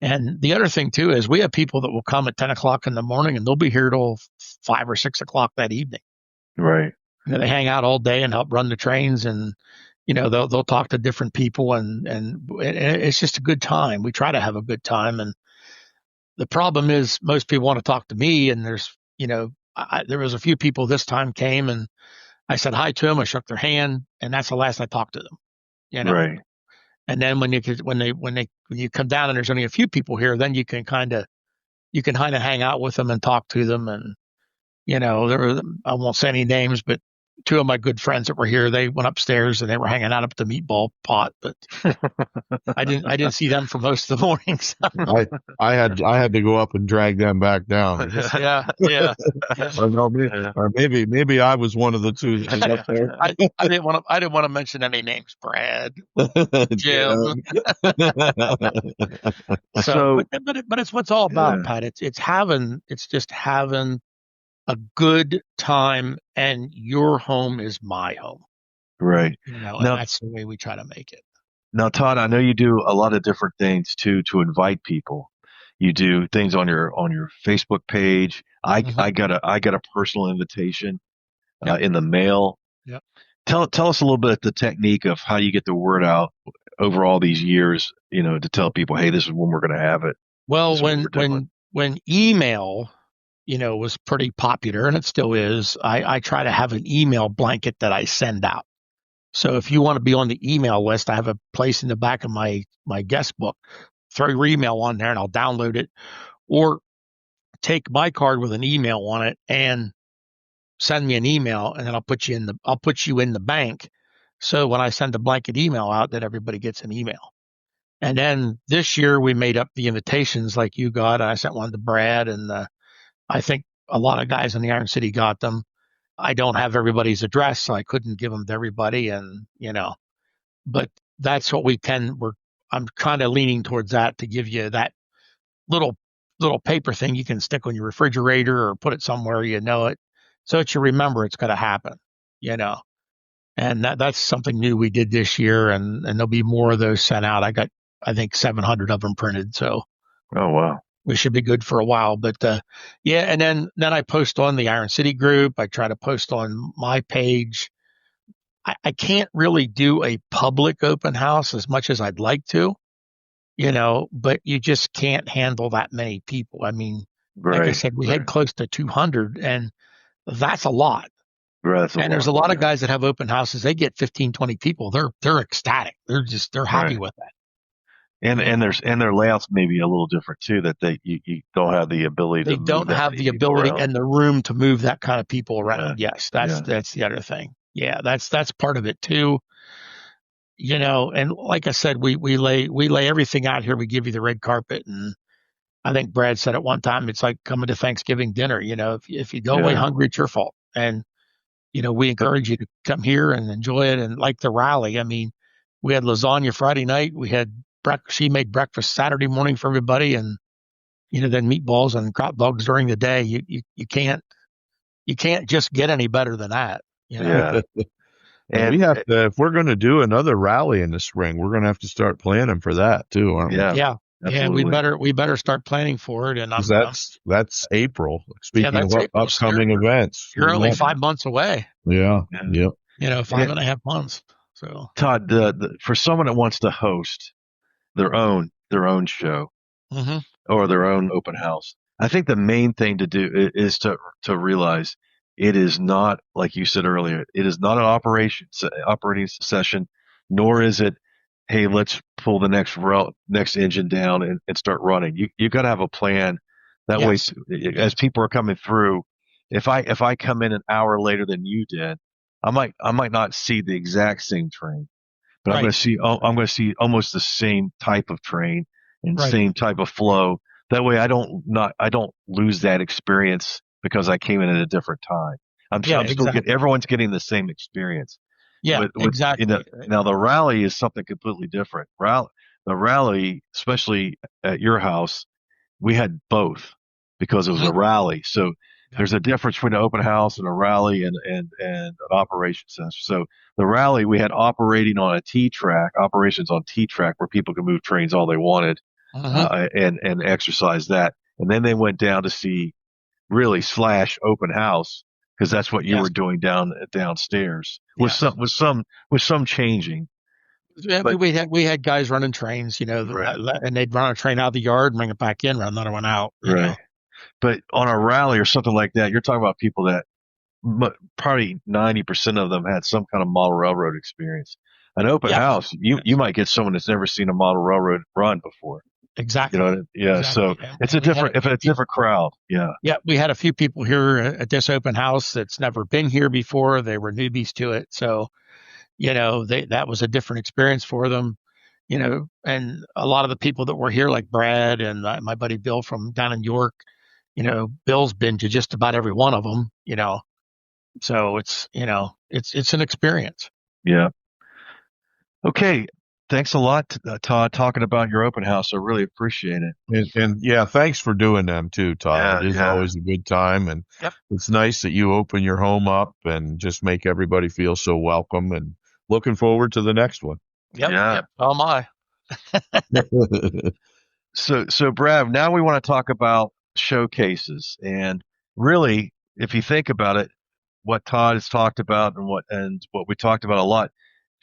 And the other thing too is we have people that will come at 10 o'clock in the morning, and they'll be here till 5 or 6 o'clock that evening. Right. They hang out all day and help run the trains, and they'll talk to different people, and it's just a good time. We try to have a good time, and the problem is most people want to talk to me, and there's there was a few people this time came, and I said hi to them, I shook their hand, and that's the last I talked to them. Right. And then when you come down and there's only a few people here, then you can kind of hang out with them and talk to them. And I won't say any names, but 2 of my good friends that were here, they went upstairs and they were hanging out up at the meatball pot, but I didn't see them for most of the morning. So. I had to go up and drag them back down. Yeah. Or maybe I was one of the 2 that was up there. I didn't want to mention any names, Brad, Jim. But it's what's all about, Pat. It's just having a good time, and your home is my home. Right. And that's the way we try to make it. Now, Todd, I know you do a lot of different things too to invite people. You do things on your Facebook page. I got a personal invitation in the mail. Yep. Tell us a little bit of the technique of how you get the word out over all these years, to tell people, hey, this is when we're going to have it. Well, when email was pretty popular, and it still is, I try to have an email blanket that I send out. So if you want to be on the email list, I have a place in the back of my guest book. Throw your email on there and I'll download it, or take my card with an email on it and send me an email, and then I'll put you in the bank. So when I send a blanket email out, that everybody gets an email. And then this year we made up the invitations like you got. I sent one to Brad, and I think a lot of guys in the Iron City got them. I don't have everybody's address, so I couldn't give them to everybody. And, but that's what I'm kind of leaning towards that, to give you that little paper thing you can stick on your refrigerator or put it somewhere, it, so that you remember it's going to happen, and that's something new we did this year. And there'll be more of those sent out. I got, I think, 700 of them printed. So, Oh, wow. we should be good for a while. But yeah, and then I post on the Iron City group. I try to post on my page. I can't really do a public open house as much as I'd like to, but you just can't handle that many people. I mean, like I said, we had close to 200, and that's a lot. Right, and there's a lot of guys that have open houses. They get 15, 20 people. They're ecstatic. They're happy with that. And their layouts may be a little different too, that you don't have the ability They to don't have the ability and the room to move that kind of people around. Yeah. Yes, that's the other thing. Yeah, that's part of it too. And like I said, we lay everything out here. We give you the red carpet, and I think Brad said at one time, it's like coming to Thanksgiving dinner. If you go away hungry, it's your fault. And we encourage you to come here and enjoy it. And like the rally, I mean, we had lasagna Friday night. We had she made breakfast Saturday morning for everybody, and then meatballs and crop dogs during the day. You can't just get any better than that. Yeah. And we have to, if we're going to do another rally in the spring, we're going to have to start planning for that too, aren't we? Yeah. We better start planning for it. And that's April. Speaking of April. upcoming events, you're only 5 months away. Yeah. Yep. 5.5 months. So, Todd, for someone that wants to host their own show or their own open house, I think the main thing to do is to realize it is not, like you said earlier, it is not an operating session, nor is it, hey, let's pull the next engine down and start running. You got to have a plan. That way, as people are coming through, if I come in an hour later than you did, I might not see the exact same train, but I'm going to see almost the same type of train and same type of flow. That way, I don't lose that experience because I came in at a different time. I'm still everyone's getting the same experience. Yeah, exactly. Now the rally is something completely different. The rally, especially at your house, we had both because it was a rally. So there's a difference between an open house and a rally and an operation center. So the rally, we had operations on T track where people could move trains all they wanted and exercise that. And then they went down to see really / open house, because that's what you were doing downstairs with some changing. Yeah, but we had guys running trains, and they'd run a train out of the yard and bring it back in, run another one out. You know? But on a rally or something like that, you're talking about people that probably 90% of them had some kind of model railroad experience. An open house, you might get someone that's never seen a model railroad run before. Exactly. Exactly. So it's a different crowd. Yeah. Yeah. We had a few people here at this open house that's never been here before. They were newbies to it. So, that was a different experience for them, and a lot of the people that were here, like Brad and my buddy Bill from down in York, Bill's been to just about every one of them, so it's an experience. Yeah. Okay. Thanks a lot, Todd, talking about your open house. I really appreciate it. And thanks for doing them too, Todd. It is always a good time. And it's nice that you open your home up and just make everybody feel so welcome, and looking forward to the next one. Yep. Oh my. So Brad, now we want to talk about showcases. And really, if you think about it, what Todd has talked about and what we talked about a lot,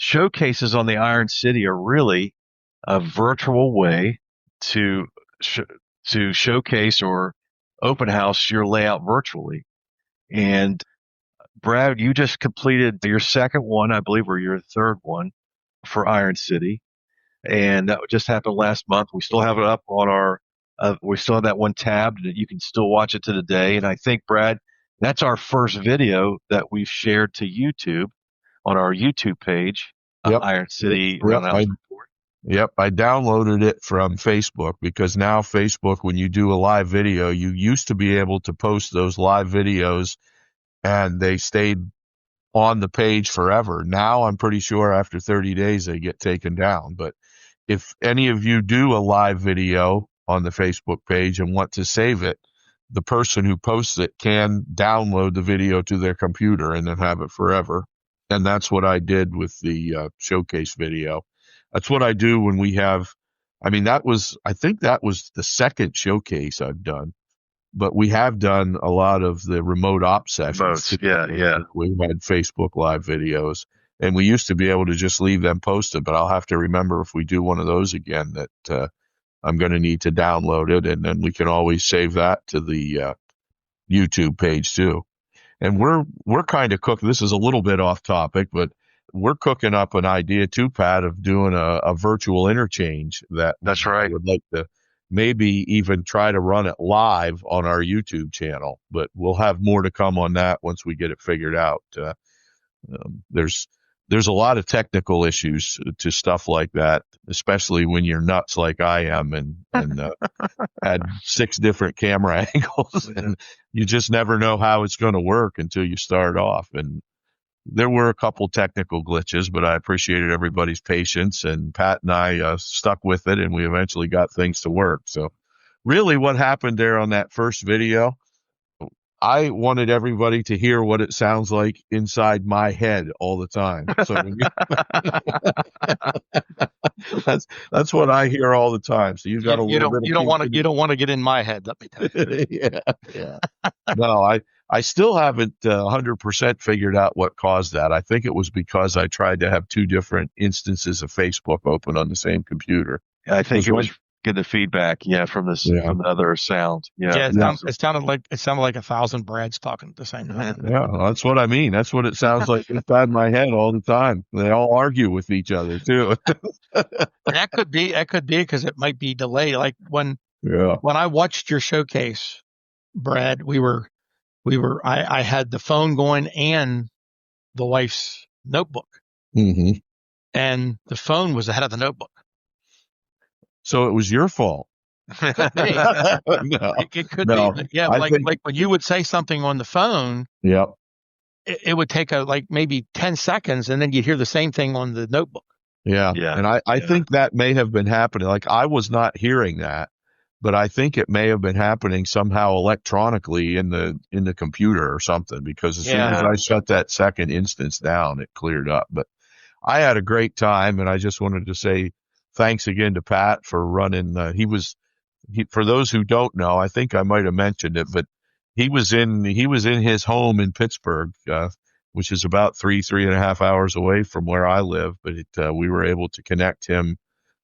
showcases on the Iron City are really a virtual way to showcase or open house your layout virtually. And Brad, you just completed your second one, I believe, or your third one for Iron City, and that just happened last month. We still have it up on our. We still have that one tabbed, and you can still watch it to the day. And I think, Brad, that's our first video that we've shared to YouTube on our YouTube page, Iron City Roundhouse Report. Yep, I downloaded it from Facebook because now Facebook, when you do a live video, you used to be able to post those live videos and they stayed on the page forever. Now I'm pretty sure after 30 days they get taken down. But if any of you do a live video on the Facebook page and want to save it, the person who posts it can download the video to their computer and then have it forever. And that's what I did with the showcase video. That's what I do when we have, I think that was the second showcase I've done, but we have done a lot of the remote op sessions. Yeah. We've had Facebook live videos, and we used to be able to just leave them posted, but I'll have to remember if we do one of those again that I'm going to need to download it, and then we can always save that to the YouTube page too. And we're kind of cooking. This is a little bit off topic, but we're cooking up an idea too, Pat, of doing a virtual interchange That's right. I would like to maybe even try to run it live on our YouTube channel, but we'll have more to come on that once we get it figured out. There's a lot of technical issues to stuff like that, especially when you're nuts like I am and had 6 different camera angles, and you just never know how it's going to work until you start off. And there were a couple technical glitches, but I appreciated everybody's patience, and Pat and I stuck with it, and we eventually got things to work. So really what happened there on that first video, I wanted everybody to hear what it sounds like inside my head all the time. So that's what I hear all the time. So you've got you don't want to get in my head. Let me tell you. Yeah. No, I still haven't 100% figured out what caused that. I think it was because I tried to have 2 different instances of Facebook open on the same computer. I think it was getting the feedback, from the other sound. It sounded like 1,000 Brads talking at the same time. Yeah, that's what I mean. That's what it sounds like inside my head all the time. They all argue with each other too. That could be because it might be delayed. Like when I watched your showcase, Brad, I had the phone going and the wife's notebook, and the phone was ahead of the notebook. So it was your fault. It could be. No, it could be. Yeah, like when you would say something on the phone, it would take maybe 10 seconds, and then you'd hear the same thing on the notebook. Yeah. And I think that may have been happening. Like I was not hearing that, but I think it may have been happening somehow electronically in the computer or something, because as soon as I shut that second instance down, it cleared up. But I had a great time, and I just wanted to say thanks again to Pat for running. For those who don't know, I think I might have mentioned it, but he was in his home in Pittsburgh, which is about 3.5 hours away from where I live. But we were able to connect him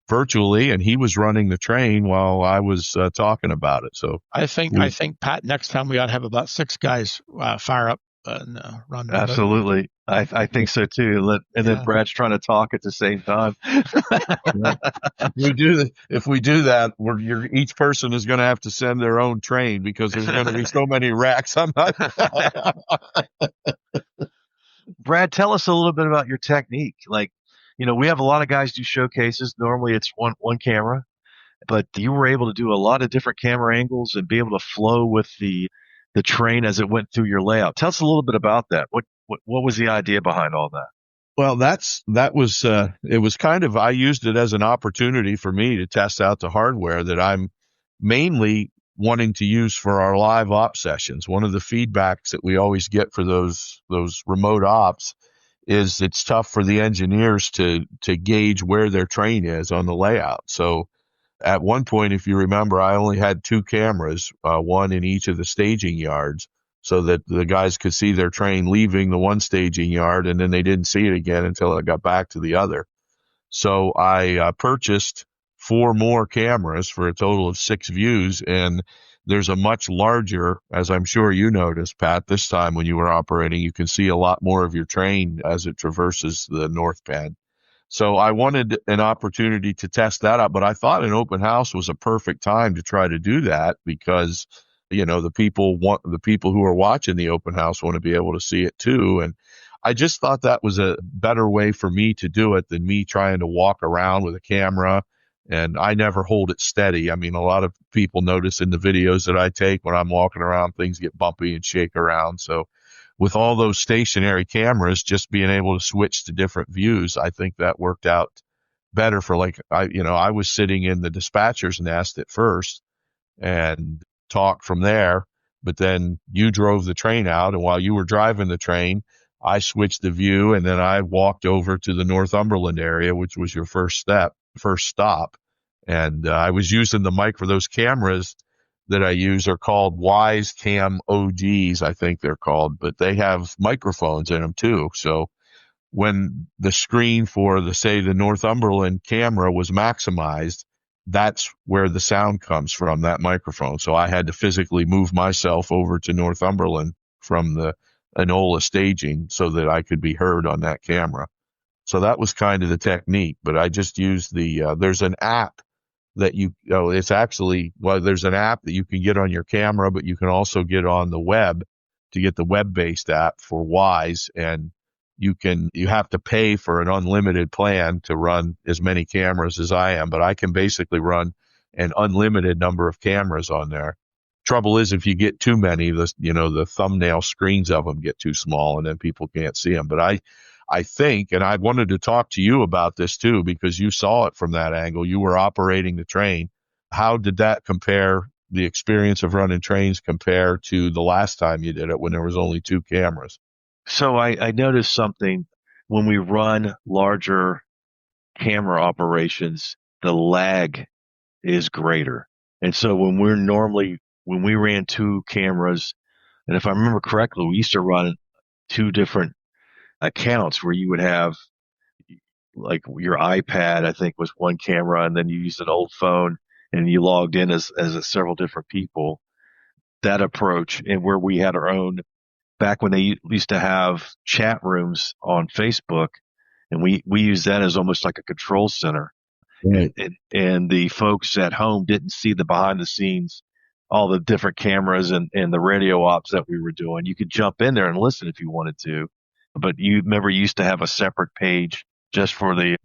virtually, and he was running the train while I was talking about it. So I think Pat, next time we ought to have about 6 guys fire up and run. Absolutely. I think so too. Then Brad's trying to talk at the same time. If we do that, each person is going to have to send their own train, because there's going to be so many racks. I'm not. Brad, tell us a little bit about your technique. Like, we have a lot of guys do showcases. Normally it's one camera, but you were able to do a lot of different camera angles and be able to flow with the train as it went through your layout. Tell us a little bit about that. What was the idea behind all that? Well, it was kind of, I used it as an opportunity for me to test out the hardware that I'm mainly wanting to use for our live op sessions. One of the feedbacks that we always get for those remote ops is it's tough for the engineers to gauge where their train is on the layout. So at one point, if you remember, I only had 2 cameras, one in each of the staging yards, so that the guys could see their train leaving the one staging yard, and then they didn't see it again until it got back to the other. So I purchased 4 more cameras for a total of 6 views, and there's a much larger, as I'm sure you noticed, Pat, this time when you were operating, you can see a lot more of your train as it traverses the north pad. So I wanted an opportunity to test that out, but I thought an open house was a perfect time to try to do that, because the people who are watching the open house want to be able to see it too. And I just thought that was a better way for me to do it than me trying to walk around with a camera. And I never hold it steady. I mean, a lot of people notice in the videos that I take when I'm walking around, things get bumpy and shake around. So with all those stationary cameras, just being able to switch to different views, I think that worked out better for I was sitting in the dispatcher's nest at first and talked from there. But then you drove the train out, and while you were driving the train, I switched the view, and then I walked over to the Northumberland area, which was your first stop. And I was using the mic for those cameras that I use are called Wise Cam OGs, I think they're called, but they have microphones in them too. So when the screen for the Northumberland camera was maximized, that's where the sound comes from, that microphone. So I had to physically move myself over to Northumberland from the Enola staging so that I could be heard on that camera. So that was kind of the technique, but I just used there's an app that there's an app that you can get on your camera, but you can also get on the web to get the web-based app for Wise, and you have to pay for an unlimited plan to run as many cameras as I am, but I can basically run an unlimited number of cameras on there. Trouble is, if you get too many, the thumbnail screens of them get too small and then people can't see them. But I think, and I wanted to talk to you about this too, because you saw it from that angle. You were operating the train. How did that compare, the experience of running trains compare to the last time you did it when there was only 2 cameras? So I noticed something when we run larger camera operations, the lag is greater. And so when we ran 2 cameras, and if I remember correctly, we used to run 2 different accounts where you would have like your iPad, I think was one camera, and then you used an old phone and you logged in as several different people. That approach, and where we had our own, back when they used to have chat rooms on Facebook, and we used that as almost like a control center. Right. And the folks at home didn't see the behind the scenes, all the different cameras and the radio ops that we were doing. You could jump in there and listen if you wanted to, but you remember you used to have a separate page just for the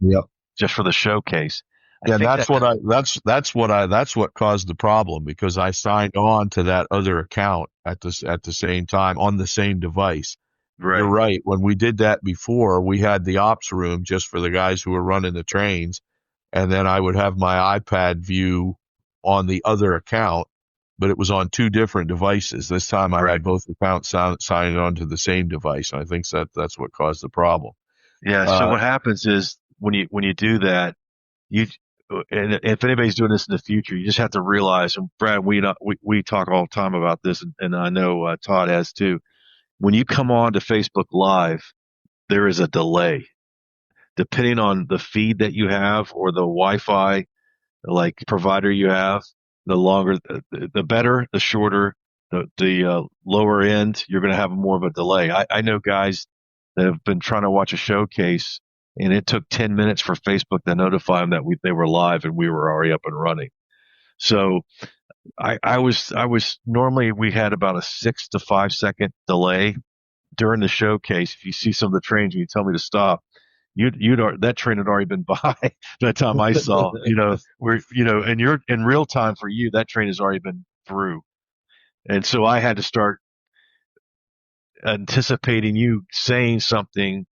showcase. Yeah, that's what caused the problem, because I signed on to that other account at the same time on the same device. Right. You're right. When we did that before, we had the ops room just for the guys who were running the trains, and then I would have my iPad view on the other account, but it was on 2 different devices. This time I had both accounts signed on to the same device. And I think that's what caused the problem. Yeah. So what happens is when you do that, and if anybody's doing this in the future, you just have to realize, and Brad, we talk all the time about this, and I know Todd has too. When you come on to Facebook Live, there is a delay. Depending on the feed that you have or the Wi-Fi like provider you have, the longer, the better, the shorter, the lower end, you're going to have more of a delay. I know guys that have been trying to watch a showcase, and it took 10 minutes for Facebook to notify them that they were live and we were already up and running. So I was normally, we had about a 6 to 5 second delay during the showcase. If you see some of the trains and you tell me to stop, that train had already been by the time I saw, and you're in real time for you, that train has already been through. And so I had to start anticipating you saying something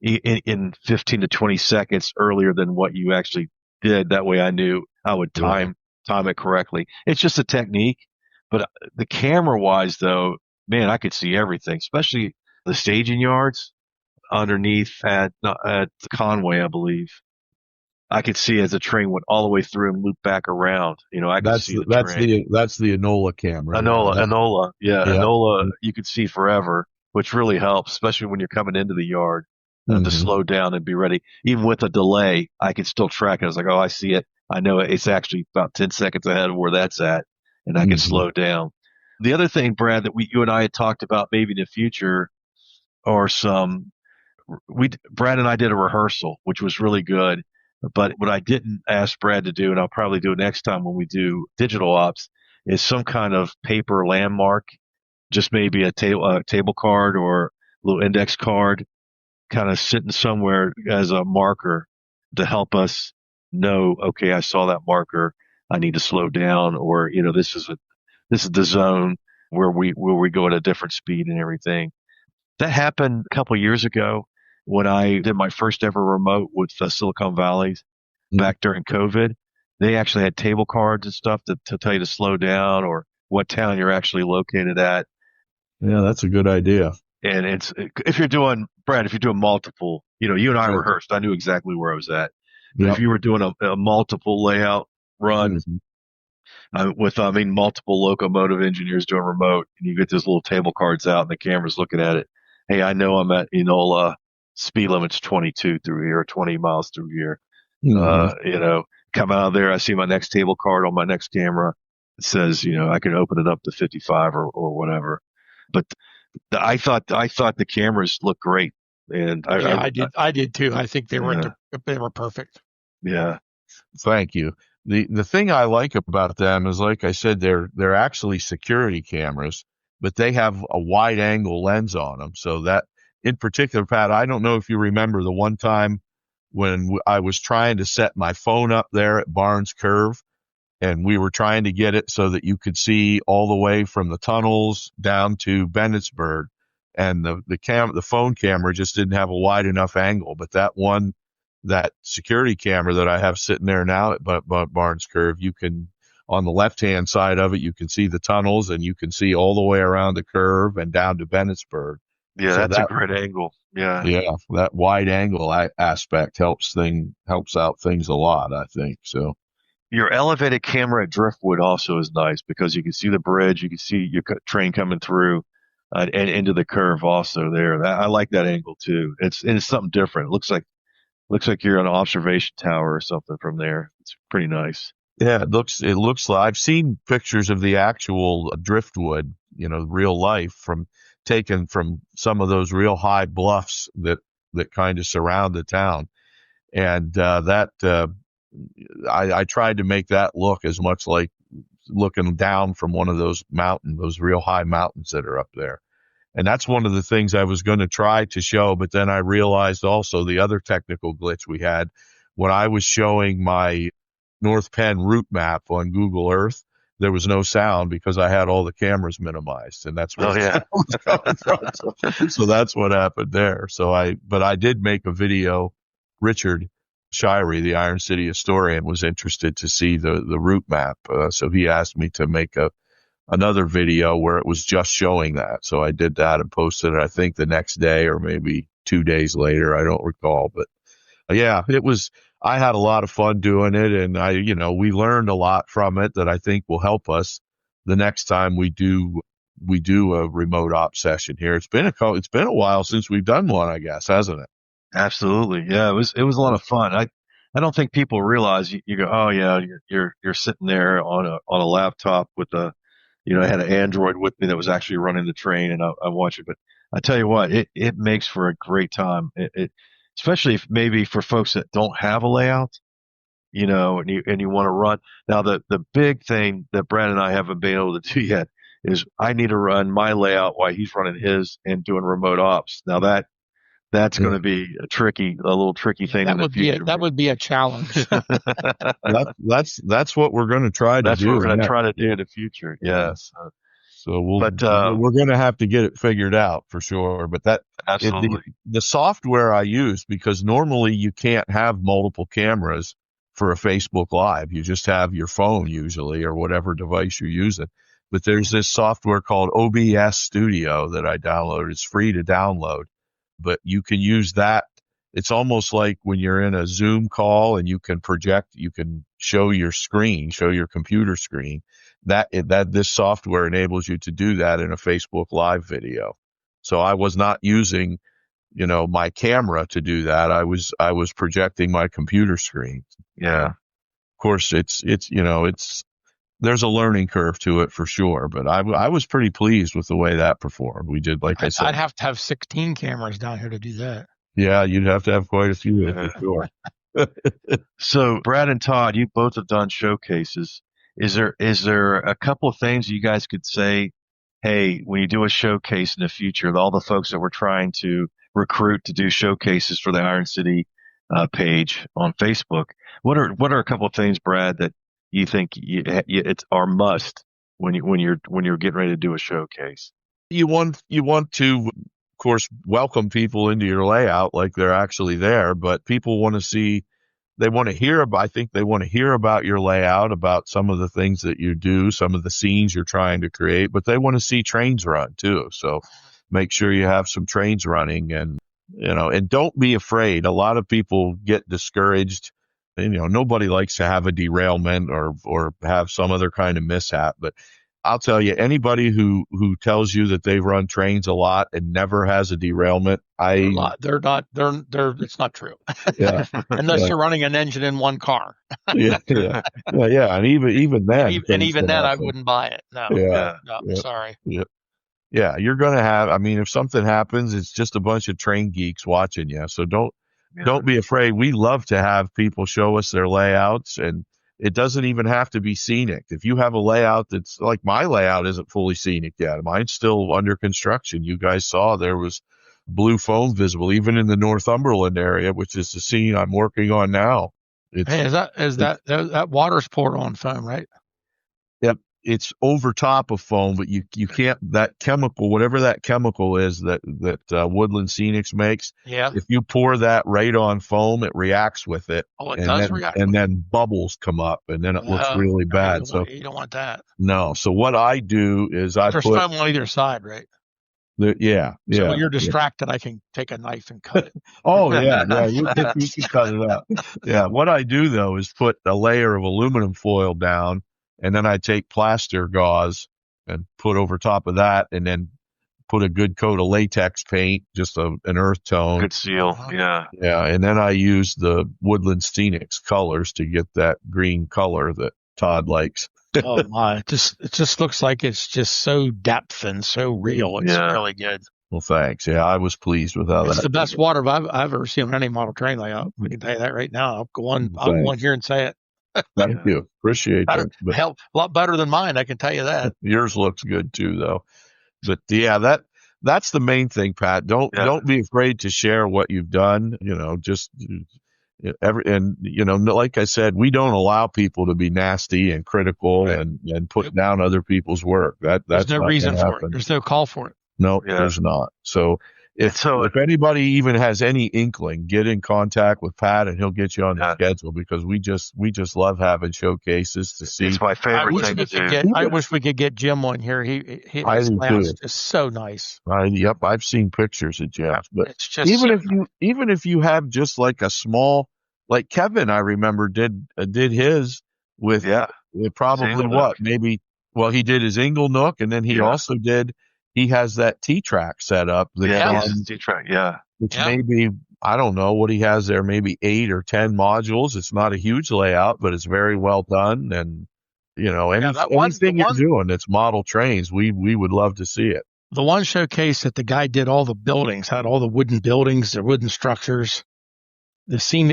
in 15 to 20 seconds earlier than what you actually did. That way I knew I would time it correctly. It's just a technique, but the camera wise though, man, I could see everything, especially the staging yards underneath at Conway, I believe. I could see as the train went all the way through and looped back around. I could see the train. That's the Enola camera. Enola. Enola, you could see forever, which really helps, especially when you're coming into the yard to slow down and be ready. Even with a delay, I could still track it. I was like, oh, I see it. I know it's actually about 10 seconds ahead of where that's at, and I can slow down. The other thing, Brad, that you and I had talked about maybe in the future are Brad and I did a rehearsal, which was really good. But what I didn't ask Brad to do, and I'll probably do it next time when we do digital ops, is some kind of paper landmark, just maybe a table card or little index card kind of sitting somewhere as a marker to help us know, okay, I saw that marker. I need to slow down, or, this is the zone where we go at a different speed and everything. That happened a couple of years ago when I did my first ever remote with Silicon Valley back during COVID. They actually had table cards and stuff to tell you to slow down or what town you're actually located at. Yeah, that's a good idea. And if you're doing multiple, you and I Right. rehearsed. I knew exactly where I was at. But Yep. if you were doing a multiple layout run with, multiple locomotive engineers doing remote, and you get those little table cards out and the camera's looking at it. Hey, I know I'm at Enola. Speed limit's 22 through here, 20 miles through here. Come out of there. I see my next table card on my next camera. It says, I can open it up to 55 or whatever. But I thought the cameras looked great, and I did too. I think they were perfect. Yeah. Thank you. The thing I like about them is, like I said, they're actually security cameras, but they have a wide angle lens on them. So that, in particular, Pat, I don't know if you remember the one time when I was trying to set my phone up there at Barnes Curve, and we were trying to get it so that you could see all the way from the tunnels down to Bennettsburg, and the phone camera just didn't have a wide enough angle. But that security camera that I have sitting there now at Barnes Curve, you can, on the left-hand side of it, you can see the tunnels, and you can see all the way around the curve and down to Bennettsburg. Yeah, so that's a great angle. Yeah. Yeah, that wide angle aspect helps out things a lot, I think. So your elevated camera at Driftwood also is nice because you can see the bridge, you can see your train coming through, and into the curve also there. I like that angle too. It's something different. It looks like you're on an observation tower or something from there. It's pretty nice. yeah, it looks like, I've seen pictures of the actual Driftwood, real life, taken from some of those real high bluffs that kind of surround the town. And I tried to make that look as much like looking down from one of those real high mountains that are up there. And that's one of the things I was going to try to show, but then I realized also the other technical glitch we had when I was showing my North Penn route map on Google Earth. There was no sound because I had all the cameras minimized, and that's where the sound was coming from. So that's what happened there. But I did make a video. Richard Shirey, the Iron City historian, was interested to see the route map. So he asked me to make another video where it was just showing that. So I did that and posted it, I think, the next day or maybe 2 days later. I don't recall. But yeah, I had a lot of fun doing it, and we learned a lot from it that I think will help us the next time we do a remote op session here. It's been a while since we've done one, I guess, hasn't it? Absolutely. Yeah, it was a lot of fun. I don't think people realize you go, oh yeah, you're sitting there on a laptop with I had an Android with me that was actually running the train, and I watch it. But I tell you what, it makes for a great time. Especially if maybe for folks that don't have a layout, and you want to run. Now the big thing that Brad and I haven't been able to do yet is I need to run my layout while he's running his and doing remote ops. Now that's going to be a little tricky thing in the future. That would be a challenge. That's what we're going to try to do. That's what we're going to try to do in the future. Yes. So we're going to have to get it figured out for sure. But absolutely the software I use, because normally you can't have multiple cameras for a Facebook Live. You just have your phone usually, or whatever device you're using. But there's this software called OBS Studio that I downloaded. It's free to download, but you can use that. It's almost like when you're in a Zoom call and you can project, you can show your computer screen. This software enables you to do that in a Facebook Live video. So I was not using, my camera to do that. I was projecting my computer screen. Yeah. Of course, there's a learning curve to it for sure, but I was pretty pleased with the way that performed. We did, like I said, I'd have to have 16 cameras down here to do that. Yeah, you'd have to have quite a few for sure. So Brad and Todd, you both have done showcases. Is there a couple of things you guys could say hey, when you do a showcase in the future, all the folks that we're trying to recruit to do showcases for the Iron City page on Facebook, what are a couple of things, Brad, that you think it's our must when you're getting ready to do a showcase? You want to, of course, welcome people into your layout like they're actually there, but people want to see, they want to hear about, I think they want to hear about your layout, about some of the things that you do, some of the scenes you're trying to create, but they want to see trains run too. So make sure you have some trains running, and, and don't be afraid. A lot of people get discouraged, and, nobody likes to have a derailment or have some other kind of mishap, but I'll tell you, anybody who tells you that they've run trains a lot and never has a derailment, They're not. It's not true. yeah, Unless you're running an engine in one car. yeah, and even then, and even then, I wouldn't buy it. No, yeah. Sorry. Yeah, you're gonna have. I mean, if something happens, it's just a bunch of train geeks watching you. So don't be afraid. We love to have people show us their layouts, and it doesn't even have to be scenic. If you have a layout that's like my layout isn't fully scenic yet. Mine's still under construction. You guys saw there was blue foam visible even in the Northumberland area, which is the scene I'm working on now. Hey, is that water's poured on foam, right? Yep. It's over top of foam, but you can't, that chemical, whatever that chemical is that Woodland Scenics makes. Yeah. If you pour that right on foam, it reacts with it. Oh, it does react. And then bubbles come up, and then it looks really bad. You don't want that. No. So what I do is there's foam on either side, right? Yeah. So when you're distracted, I can take a knife and cut it. Oh yeah. You can cut it out. Yeah. What I do though is put a layer of aluminum foil down, and then I take plaster gauze and put over top of that, and then put a good coat of latex paint, just an earth tone. Good seal. Yeah. Yeah. And then I use the Woodland Scenics colors to get that green color that Todd likes. Oh my! It just looks like it's just so depth and so real. It's really good. Well, thanks. Yeah, I was pleased with how it's the best water I've ever seen on any model train layout. I can tell you that right now. I'll go on here and say it. Thank you. Appreciate that. Hell, a lot better than mine. I can tell you that. Yours looks good too, though. But yeah, that's the main thing, Pat. Don't be afraid to share what you've done. Like I said, we don't allow people to be nasty and critical and put down other people's work. That's no reason for it. There's no call for it. No, there's not. So if anybody even has any inkling, get in contact with Pat, and he'll get you on the schedule, because we just love having showcases to see. It's my favorite thing to do. I wish we could get Jim on here. His layout's just so nice. Yep, I've seen pictures of Jim's, but it's just even if you have just like a small, like Kevin, I remember did his with probably what, maybe, well, he did his Ingle Nook, and then he also he has that T-track set up. T-track, which maybe, I don't know what he has there, maybe 8 or 10 modules. It's not a huge layout, but it's very well done. And, anything you're doing that's model trains, we would love to see it. The one showcase that the guy did all the buildings, had all the wooden buildings, the wooden structures. The scene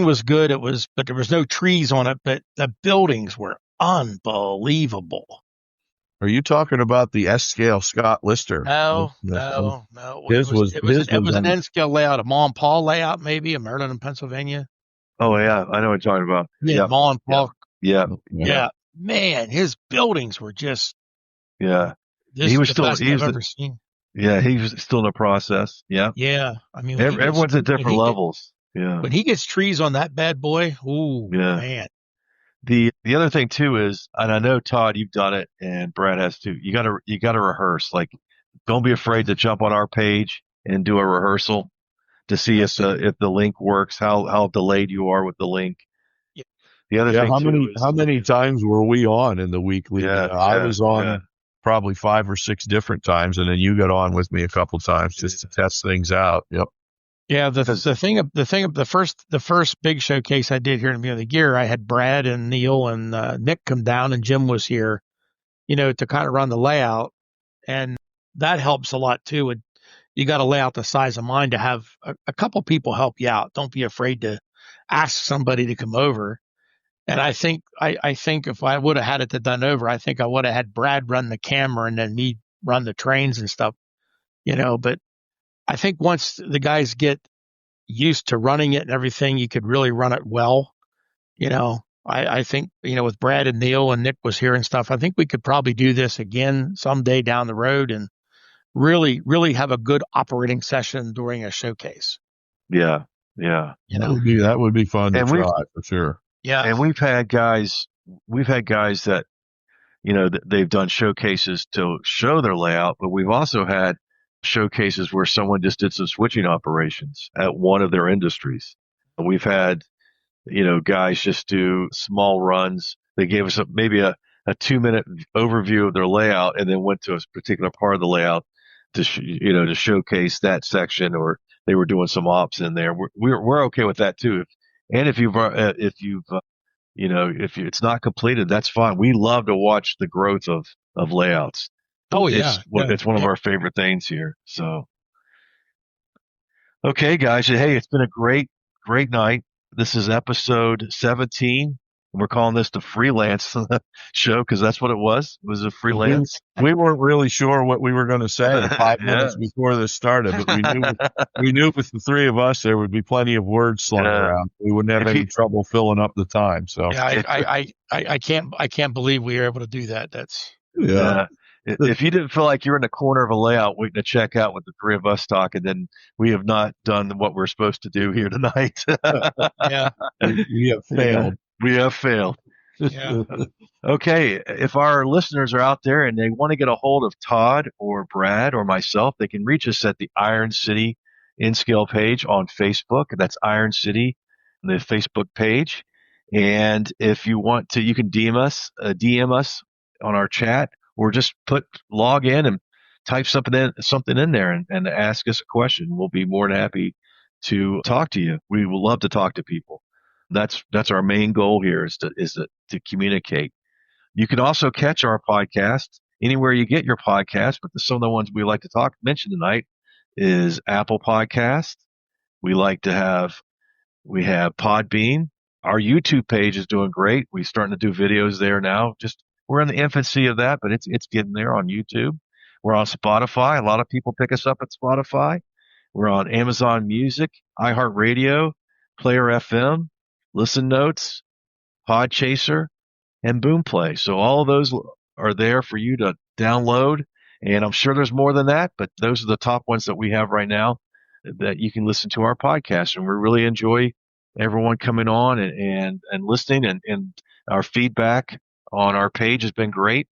was good. But there was no trees on it, but the buildings were unbelievable. Are you talking about the S-scale Scott Lister? No. It was an N-scale layout, a Ma and Paul layout, maybe, a Maryland and Pennsylvania. Oh yeah, I know what you're talking about. Yeah, Ma and Paul. Yeah. Man, his buildings were just. Yeah. He was still. I've ever seen. Yeah, he was still in the process. Yeah. Yeah, I mean, everyone's at different levels. Yeah. When he gets trees on that bad boy, man. The other thing too is, and I know Todd, you've done it, and Brad has too. You gotta rehearse. Like, don't be afraid to jump on our page and do a rehearsal to see if the link works, how delayed you are with the link. Yeah. The other thing how many times were we on in the weekly? I was on probably 5 or 6 different times, and then you got on with me a couple times just to test things out. Yep. Yeah, the first big showcase I did here in the beginning of the year, I had Brad and Neil and Nick come down, and Jim was here, to kind of run the layout, and that helps a lot too. You got to lay out the size of mine to have a couple people help you out. Don't be afraid to ask somebody to come over And I think if I would have had it done over, I think I would have had Brad run the camera and then me run the trains and stuff, but I think once the guys get used to running it and everything, you could really run it well. I think, with Brad and Neil and Nick was here and stuff, I think we could probably do this again someday down the road and really, really have a good operating session during a showcase. Yeah. That would be fun to And try for sure. Yeah. And we've had guys that, they've done showcases to show their layout, but we've also had showcases where someone just did some switching operations at one of their industries. We've had, guys just do small runs. They gave us maybe a 2-minute overview of their layout and then went to a particular part of the layout to showcase that section, or they were doing some ops in there. We're okay with that too. And if it's not completed, that's fine. We love to watch the growth of layouts. Oh yeah. It's one of our favorite things here. So, okay, guys. Hey, it's been a great night. This is episode 17. We're calling this the Freelance show because that's what it was. It was a freelance. We weren't really sure what we were going to say 5 minutes before this started, but we knew with the three of us there would be plenty of words slung around. We wouldn't have any trouble filling up the time. So I can't believe we were able to do that. That's If you didn't feel like you're in the corner of a layout waiting to check out with the three of us talking, then we have not done what we're supposed to do here tonight. Yeah, we have failed. We have failed. Yeah. Okay, if our listeners are out there and they want to get a hold of Todd or Brad or myself, they can reach us at the Iron City InScale page on Facebook. That's Iron City, the Facebook page. And if you want to, you can DM us on our chat, or just log in and type something in there and ask us a question. We'll be more than happy to talk to you. We will love to talk to people. That's our main goal here is to communicate. You can also catch our podcast anywhere you get your podcast, but some of the ones we like to mention tonight is Apple Podcast. We have Podbean. Our YouTube page is doing great. We're starting to do videos there now. We're in the infancy of that, but it's getting there on YouTube. We're on Spotify. A lot of people pick us up at Spotify. We're on Amazon Music, iHeartRadio, Player FM, Listen Notes, Podchaser, and Boomplay. So all of those are there for you to download. And I'm sure there's more than that, but those are the top ones that we have right now that you can listen to our podcast. And we really enjoy everyone coming on and listening, and our feedback on our page has been great.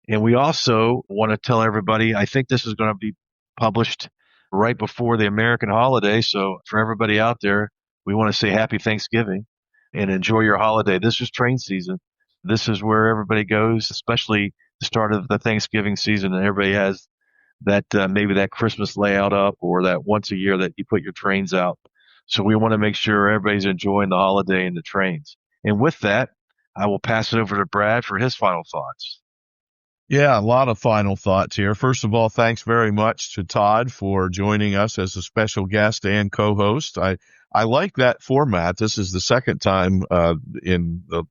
And we also want to tell everybody, I think this is going to be published right before the American holiday. So for everybody out there, we want to say happy Thanksgiving and enjoy your holiday. This is train season. This is where everybody goes, especially the start of the Thanksgiving season, and everybody has that maybe that Christmas layout up, or that once a year that you put your trains out. So we want to make sure everybody's enjoying the holiday and the trains. And with that, I will pass it over to Brad for his final thoughts. Yeah, a lot of final thoughts here. First of all, thanks very much to Todd for joining us as a special guest and co-host. I like that format. This is the second time in the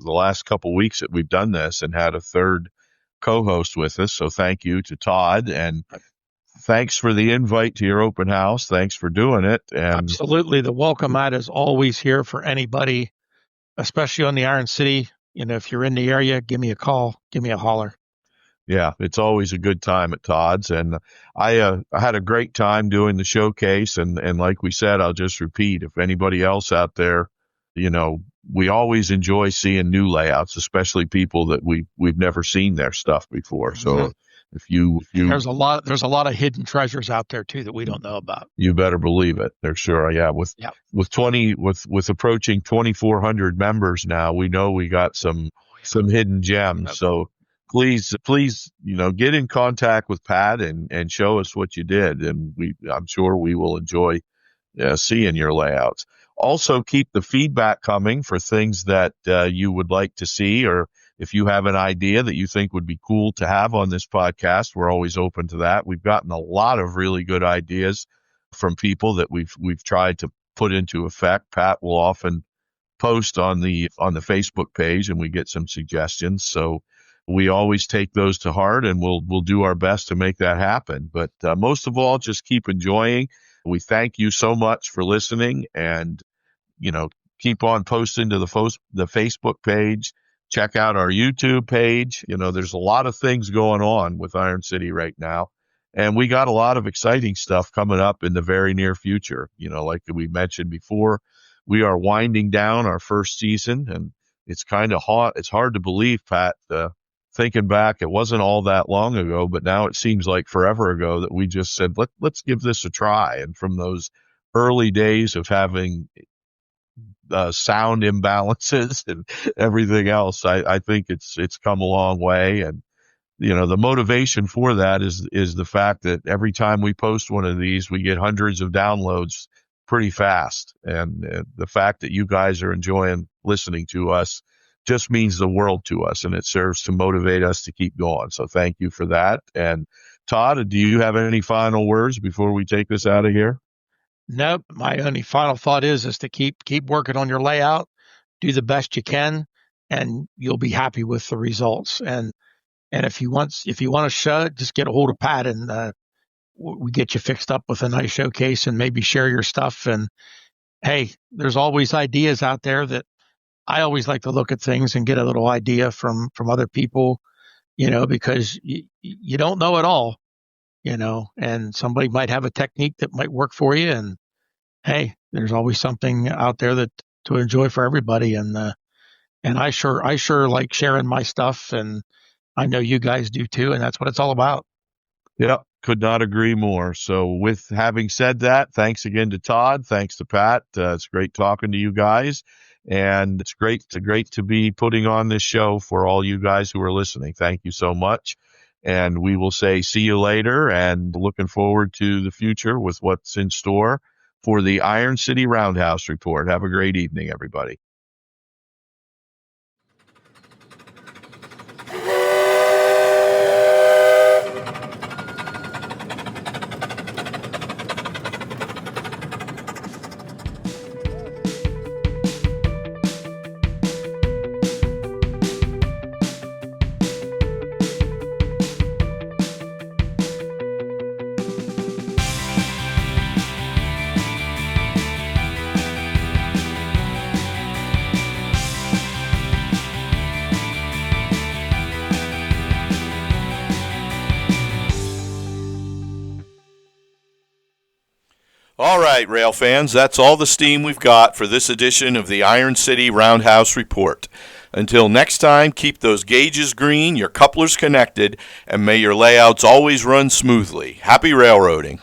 last couple weeks that we've done this and had a third co-host with us. So thank you to Todd, and thanks for the invite to your open house. Thanks for doing it. And absolutely, the welcome mat is always here for anybody, especially on the Iron City. If you're in the area, give me a call, give me a holler. Yeah, it's always a good time at Todd's, and I had a great time doing the showcase. And like we said, I'll just repeat, if anybody else out there, we always enjoy seeing new layouts, especially people that we've never seen their stuff before. So if you there's a lot of hidden treasures out there too that we don't know about. You better believe it. There's sure, yeah. With approaching 2,400 members now, we know we got some hidden gems. So please, get in contact with Pat and show us what you did. And I'm sure we will enjoy seeing your layouts. Also, keep the feedback coming for things that you would like to see, or if you have an idea that you think would be cool to have on this podcast, we're always open to that. We've gotten a lot of really good ideas from people that we've tried to put into effect. Pat will often post on the Facebook page, and we get some suggestions. So we always take those to heart, and we'll do our best to make that happen. But most of all, just keep enjoying. We thank you so much for listening, and keep on posting to the Facebook page. Check out our YouTube page. There's a lot of things going on with Iron City right now, and we got a lot of exciting stuff coming up in the very near future. Like we mentioned before, we are winding down our first season, and it's kind of hot. It's hard to believe, Pat, thinking back, it wasn't all that long ago, but now it seems like forever ago that we just said, let's give this a try. And from those early days of having sound imbalances and everything else, I think it's come a long way. And the motivation for that is the fact that every time we post one of these, we get hundreds of downloads pretty fast. And the fact that you guys are enjoying listening to us just means the world to us, and it serves to motivate us to keep going. So thank you for that. And Todd, do you have any final words before we take this out of here? Nope. My only final thought is to keep working on your layout, do the best you can, and you'll be happy with the results. And if you want to show, just get a hold of Pat, and we get you fixed up with a nice showcase, and maybe share your stuff. And hey, there's always ideas out there that I always like to look at things and get a little idea from other people, because you don't know it all, and somebody might have a technique that might work for you. And hey, there's always something out there that to enjoy for everybody. And I sure like sharing my stuff, and I know you guys do too. And that's what it's all about. Yep. Could not agree more. So with having said that, thanks again to Todd. Thanks to Pat. It's great talking to you guys. And it's great to be putting on this show for all you guys who are listening. Thank you so much. And we will say see you later, and looking forward to the future with what's in store for the Iron City Roundhouse Report. Have a great evening, everybody. All right, rail fans, that's all the steam we've got for this edition of the Iron City Roundhouse Report. Until next time, keep those gauges green, your couplers connected, and may your layouts always run smoothly. Happy railroading.